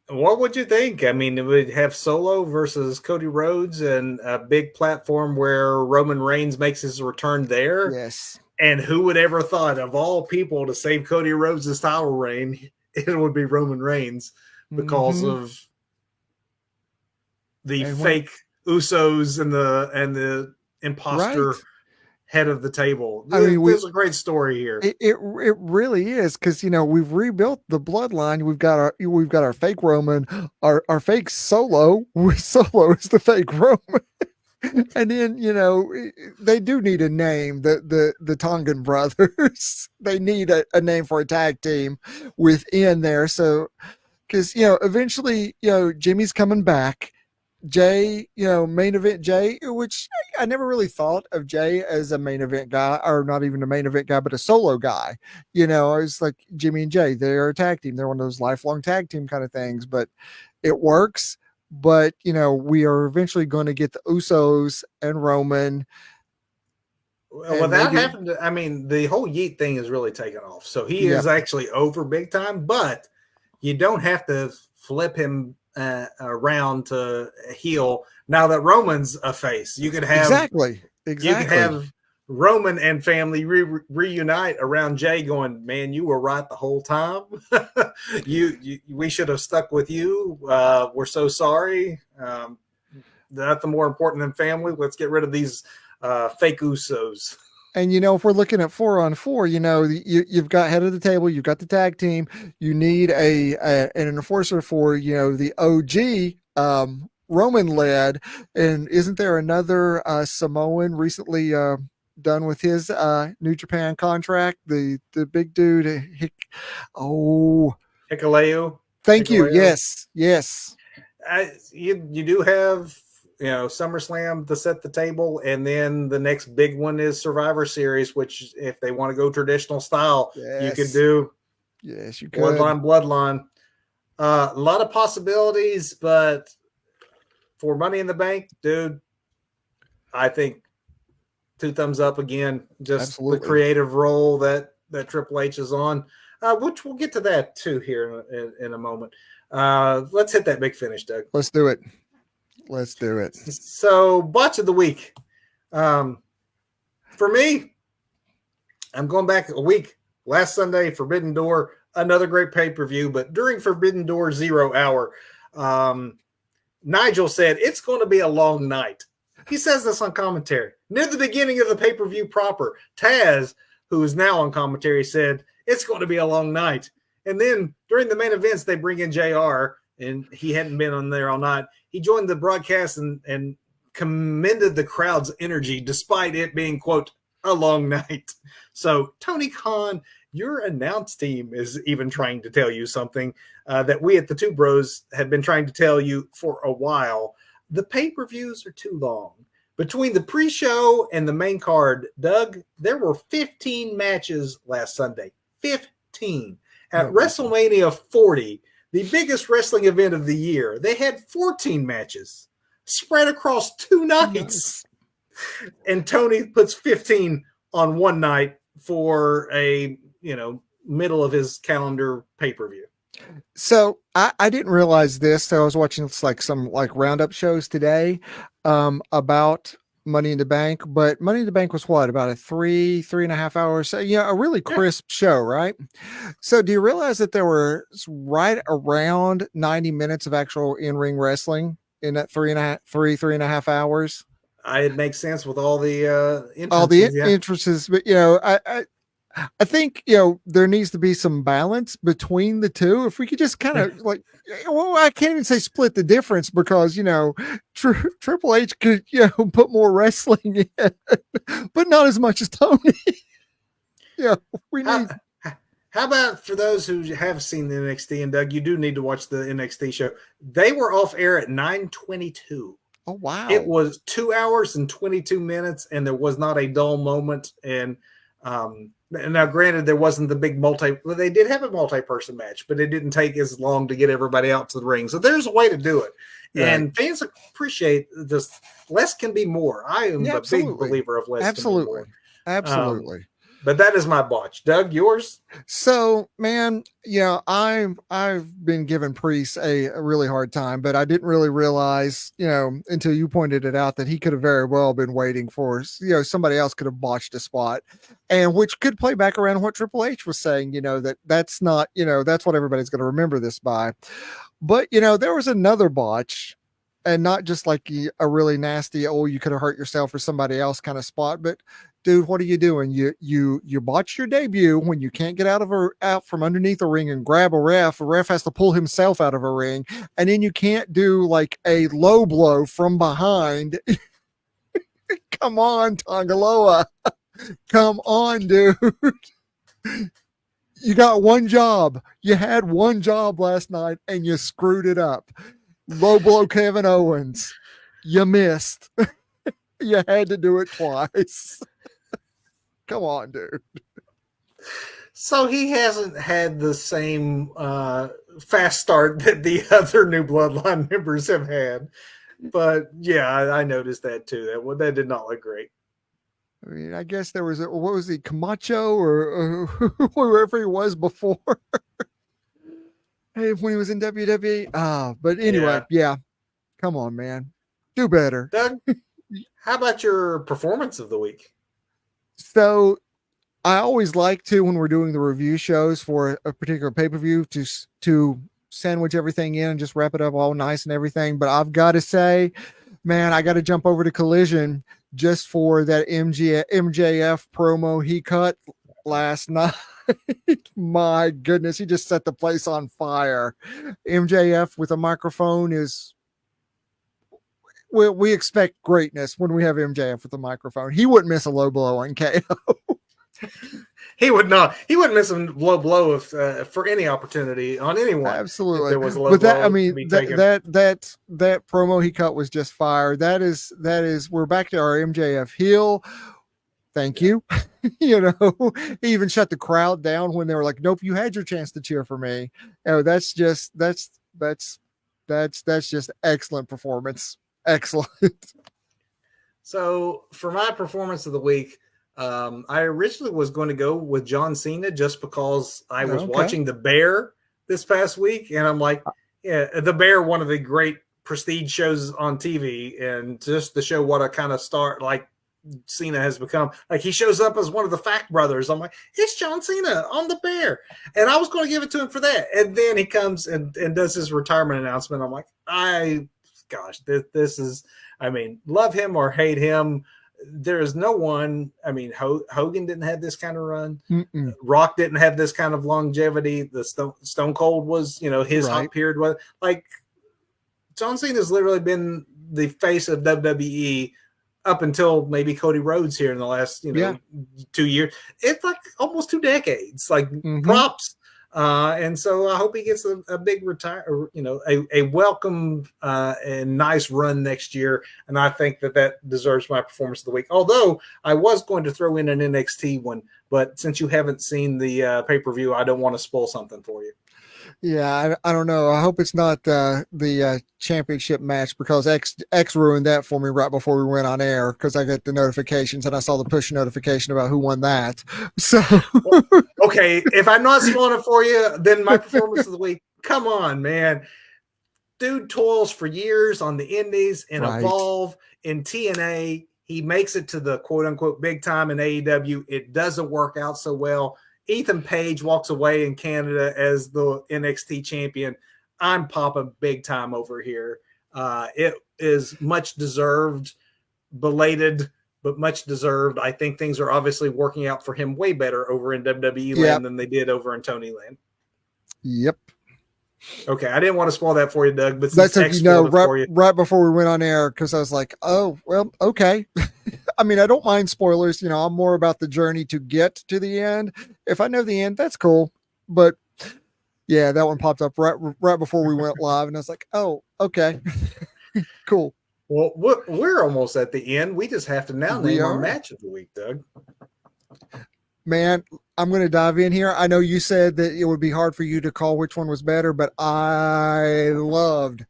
What would you think? I mean, it would have Solo versus Cody Rhodes and a big platform where Roman Reigns makes his return there. Yes. And who would ever thought, of all people, to save Cody Rhodes' title reign, it would be Roman Reigns because of the fake Usos and the imposter head of the table. I mean, there's a great story here. It really is, because we've rebuilt the bloodline. We've got our fake Roman, our fake Solo. Solo is the fake Roman. And then they do need a name. The Tongan brothers. They need a name for a tag team within there. So because eventually Jimmy's coming back. Jay, main event Jay, which I never really thought of Jay as a main event guy, or not even a main event guy, but a solo guy. It's like Jimmy and Jay, they're a tag team. They're one of those lifelong tag team kind of things, but it works. But, we are eventually going to get the Usos and Roman. Well, that happened. I mean, the whole Yeet thing is really taken off. So he is actually over big time, but you don't have to flip him around to heel now that Roman's a face. You could have exactly you could have Roman and family reunite around Jay going, man, you were right the whole time. We should have stuck with you. We're so sorry. Nothing more important than family. Let's get rid of these fake Usos. And, if we're looking at 4-on-4, you've got head of the table, you've got the tag team, you need an enforcer for, the OG Roman led. And isn't there another Samoan recently done with his New Japan contract? The big dude, Hikuleo. Thank you. Yes. You do have SummerSlam to set the table, and then the next big one is Survivor Series, which if they want to go traditional style, you could do. Yes, you could. Bloodline. A lot of possibilities, but for Money in the Bank, dude, I think 2 thumbs up again. Just Absolutely. The creative role that Triple H is on, which we'll get to that too here in a moment. Let's hit that big finish, Doug. Let's do it. So, botch of the week. For me, I'm going back a week. Last Sunday, Forbidden Door, another great pay-per-view. But during Forbidden Door 0 hour, Nigel said, it's going to be a long night. He says this on commentary. Near the beginning of the pay-per-view proper, Taz, who is now on commentary, said, it's going to be a long night. And then during the main events, they bring in JR, and he hadn't been on there all night. He joined the broadcast and commended the crowd's energy, despite it being, quote, a long night. So, Tony Khan, your announce team is even trying to tell you something that we at the Two Bros have been trying to tell you for a while. The pay-per-views are too long. Between the pre-show and the main card, Doug, there were 15 matches last Sunday. 15. At WrestleMania 40, the biggest wrestling event of the year, they had 14 matches spread across 2 nights. And Tony puts 15 on one night for a, middle of his calendar pay-per-view. So I didn't realize this. So I was watching some roundup shows today about Money in the Bank, but Money in the Bank was what, about a 3.5 hours? So, a really crisp show, right? So do you realize that there were right around 90 minutes of actual in-ring wrestling in that 3.5 hours? It makes sense with all the entrances, but I think there needs to be some balance between the two. If we could just kind of I can't even say split the difference, because Triple H could put more wrestling in, but not as much as Tony. We need. How about for those who have seen the NXT, and Doug, you do need to watch the NXT show. They were off air at 9:22. Oh wow! It was 2 hours and 22 minutes, and there was not a dull moment. And now, granted, there wasn't the big they did have a multi-person match, but it didn't take as long to get everybody out to the ring. So there's a way to do it. Right. And fans appreciate this. Less can be more. I am a big believer of less can be more. Absolutely. But that is my botch. Doug, yours? So, man, I've been giving Priest a really hard time, but I didn't really realize, until you pointed it out, that he could have very well been waiting for, somebody else could have botched a spot, and which could play back around what Triple H was saying, that's not, that's what everybody's going to remember this by. But, there was another botch, and not just like a really nasty, you could have hurt yourself or somebody else kind of spot, but dude, what are you doing? You botch your debut when you can't get out from underneath a ring and grab a ref. A ref has to pull himself out of a ring, and then you can't do like a low blow from behind. Come on, Tongaloa. Come on, dude. You got one job. You had one job last night, and you screwed it up. Low blow Kevin Owens. You missed. You had to do it twice. Come on, dude. So he hasn't had the same fast start that the other New Bloodline members have had. But yeah, I noticed that too. That did not look great. I mean, I guess there was what was he, Camacho or whoever he was before? Hey, when he was in WWE. But anyway, yeah. Come on, man. Do better. Doug, how about your performance of the week? So I always like to, when we're doing the review shows for a particular pay-per-view, to sandwich everything in and just wrap it up all nice and everything. But I've got to say, man, I got to jump over to Collision just for that MJF promo he cut last night. My goodness, he just set the place on fire. MJF with a microphone is... we expect greatness when we have MJF with a microphone. He wouldn't miss a low blow on KO. He would not. He wouldn't miss a low blow for any opportunity on anyone. Absolutely. If there was a low blow. I mean, that promo he cut was just fire. That is. We're back to our MJF heel. Thank you. He even shut the crowd down when they were like, "Nope, you had your chance to cheer for me." That's just excellent performance. Excellent. So for my performance of the week, I originally was going to go with John Cena just because I was watching The Bear this past week, and I'm like, yeah, The Bear, one of the great prestige shows on TV, and just to show what a kind of star, like Cena has become. Like, he shows up as one of the Fact brothers. I'm like, it's John Cena on the Bear. And I was going to give it to him for that. And then he comes and does his retirement announcement. I'm like, this is, I mean, love him or hate him. There is no one. I mean, Hogan didn't have this kind of run. Mm-mm. Rock didn't have this kind of longevity. The Stone Cold was, his hot period was like, John Cena has literally been the face of WWE up until maybe Cody Rhodes here in the last, 2 years. It's like almost 2 decades, like props. And so I hope he gets a big a welcome and nice run next year. And I think that deserves my performance of the week. Although I was going to throw in an NXT one, but since you haven't seen the pay-per-view, I don't want to spoil something for you. Yeah, I don't know. I hope it's not the championship match, because X ruined that for me right before we went on air, because I get the notifications and I saw the push notification about who won that. So, okay, if I'm not spoiling it for you, then my performance of the week, come on, man. Dude toils for years on the indies and Evolve in TNA. He makes it to the quote-unquote big time in AEW. It doesn't work out so well. Ethan Page walks away in Canada as the NXT champion. I'm popping big time over here. It is much deserved, belated, but much deserved. I think things are obviously working out for him way better over in WWE land than they did over in Tony land. Yep. Okay, I didn't want to spoil that for you, Doug, but that's right before we went on air, because I was like, oh, well, okay. I mean, I don't mind spoilers. I'm more about the journey to get to the end. If I know the end, that's cool. But yeah, that one popped up right before we went live, and I was like, oh, okay, cool. Well, we're almost at the end. We just have to now name our match of the week, Doug. Man, I'm going to dive in here. I know you said that it would be hard for you to call which one was better, but I loved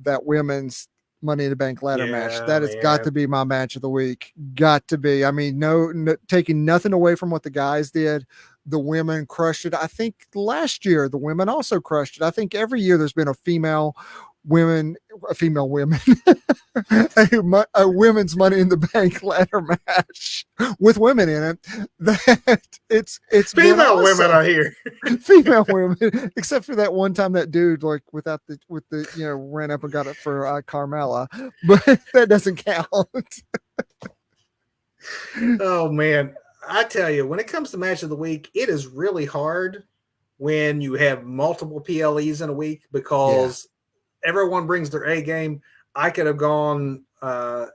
that women's Money in the Bank ladder match. That has got to be my match of the week. Got to be. I mean, no, taking nothing away from what the guys did. The women crushed it. I think last year the women also crushed it. I think every year there's been a women's Money in the Bank ladder match with women in it. That it's female women are here. Female women, except for that one time that dude with the ran up and got it for Carmella, but that doesn't count. Oh man, I tell you, when it comes to match of the week, it is really hard when you have multiple PLEs in a week, because everyone brings their A game. I could have gone, the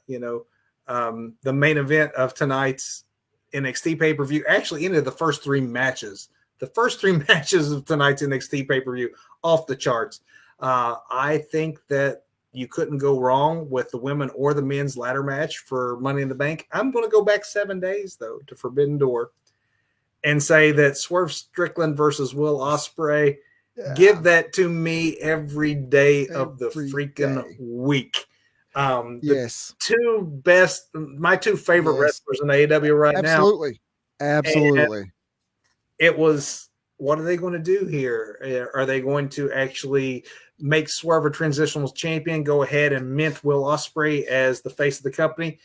main event of tonight's NXT pay-per-view, actually into the first 3 matches. The first 3 matches of tonight's NXT pay-per-view off the charts. I think that you couldn't go wrong with the women or the men's ladder match for Money in the Bank. I'm going to go back 7 days, though, to Forbidden Door and say that Swerve Strickland versus Will Ospreay, give that to me every day of the freaking week. My 2 favorite wrestlers in AEW right now. Absolutely. And it was, what are they going to do here? Are they going to actually make Swerve a transitional champion, go ahead and mint Will Ospreay as the face of the company?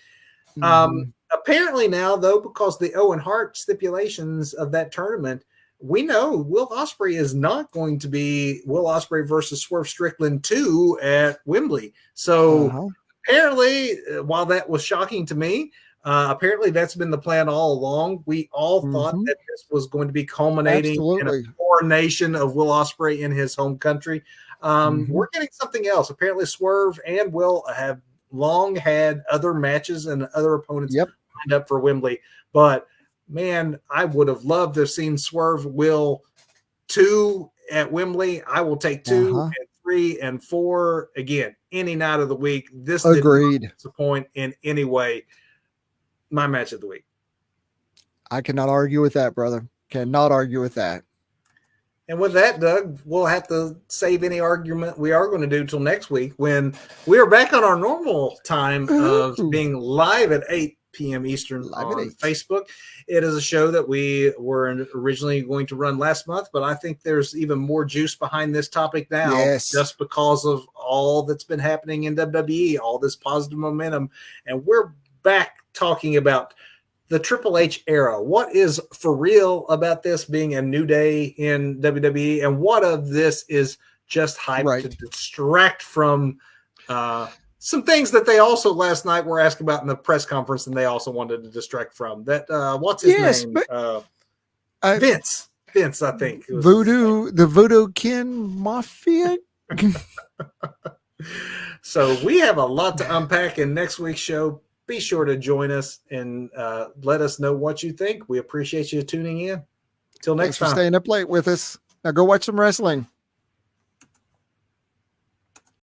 Apparently now, though, because the Owen Hart stipulations of that tournament, we know Will Ospreay is not going to be Will Ospreay versus Swerve Strickland 2 at Wembley. So apparently, while that was shocking to me, apparently that's been the plan all along. We all thought that this was going to be culminating in a coronation of Will Ospreay in his home country. We're getting something else. Apparently Swerve and Will have long had other matches and other opponents lined up for Wembley. But man, I would have loved to have seen Swerve Will 2 at Wembley. I will take 2 and 3 and 4 again any night of the week. This did not disappoint in any way. My match of the week. I cannot argue with that, brother. Cannot argue with that. And with that, Doug, we'll have to save any argument we are going to do till next week, when we are back on our normal time of being live at 8 p.m. Eastern on Facebook. It is a show that we were originally going to run last month, but I think there's even more juice behind this topic now, just because of all that's been happening in WWE, all this positive momentum. And we're back talking about the Triple H era. What is for real about this being a new day in WWE, and what of this is just hype to distract from some things that they also last night were asked about in the press conference, and they also wanted to distract from that. What's his name? Vince, I think. The Voodoo Kin Mafia. So we have a lot to unpack in next week's show. Be sure to join us and let us know what you think. We appreciate you tuning in. Till next time. Thanks for staying up late with us. Now go watch some wrestling.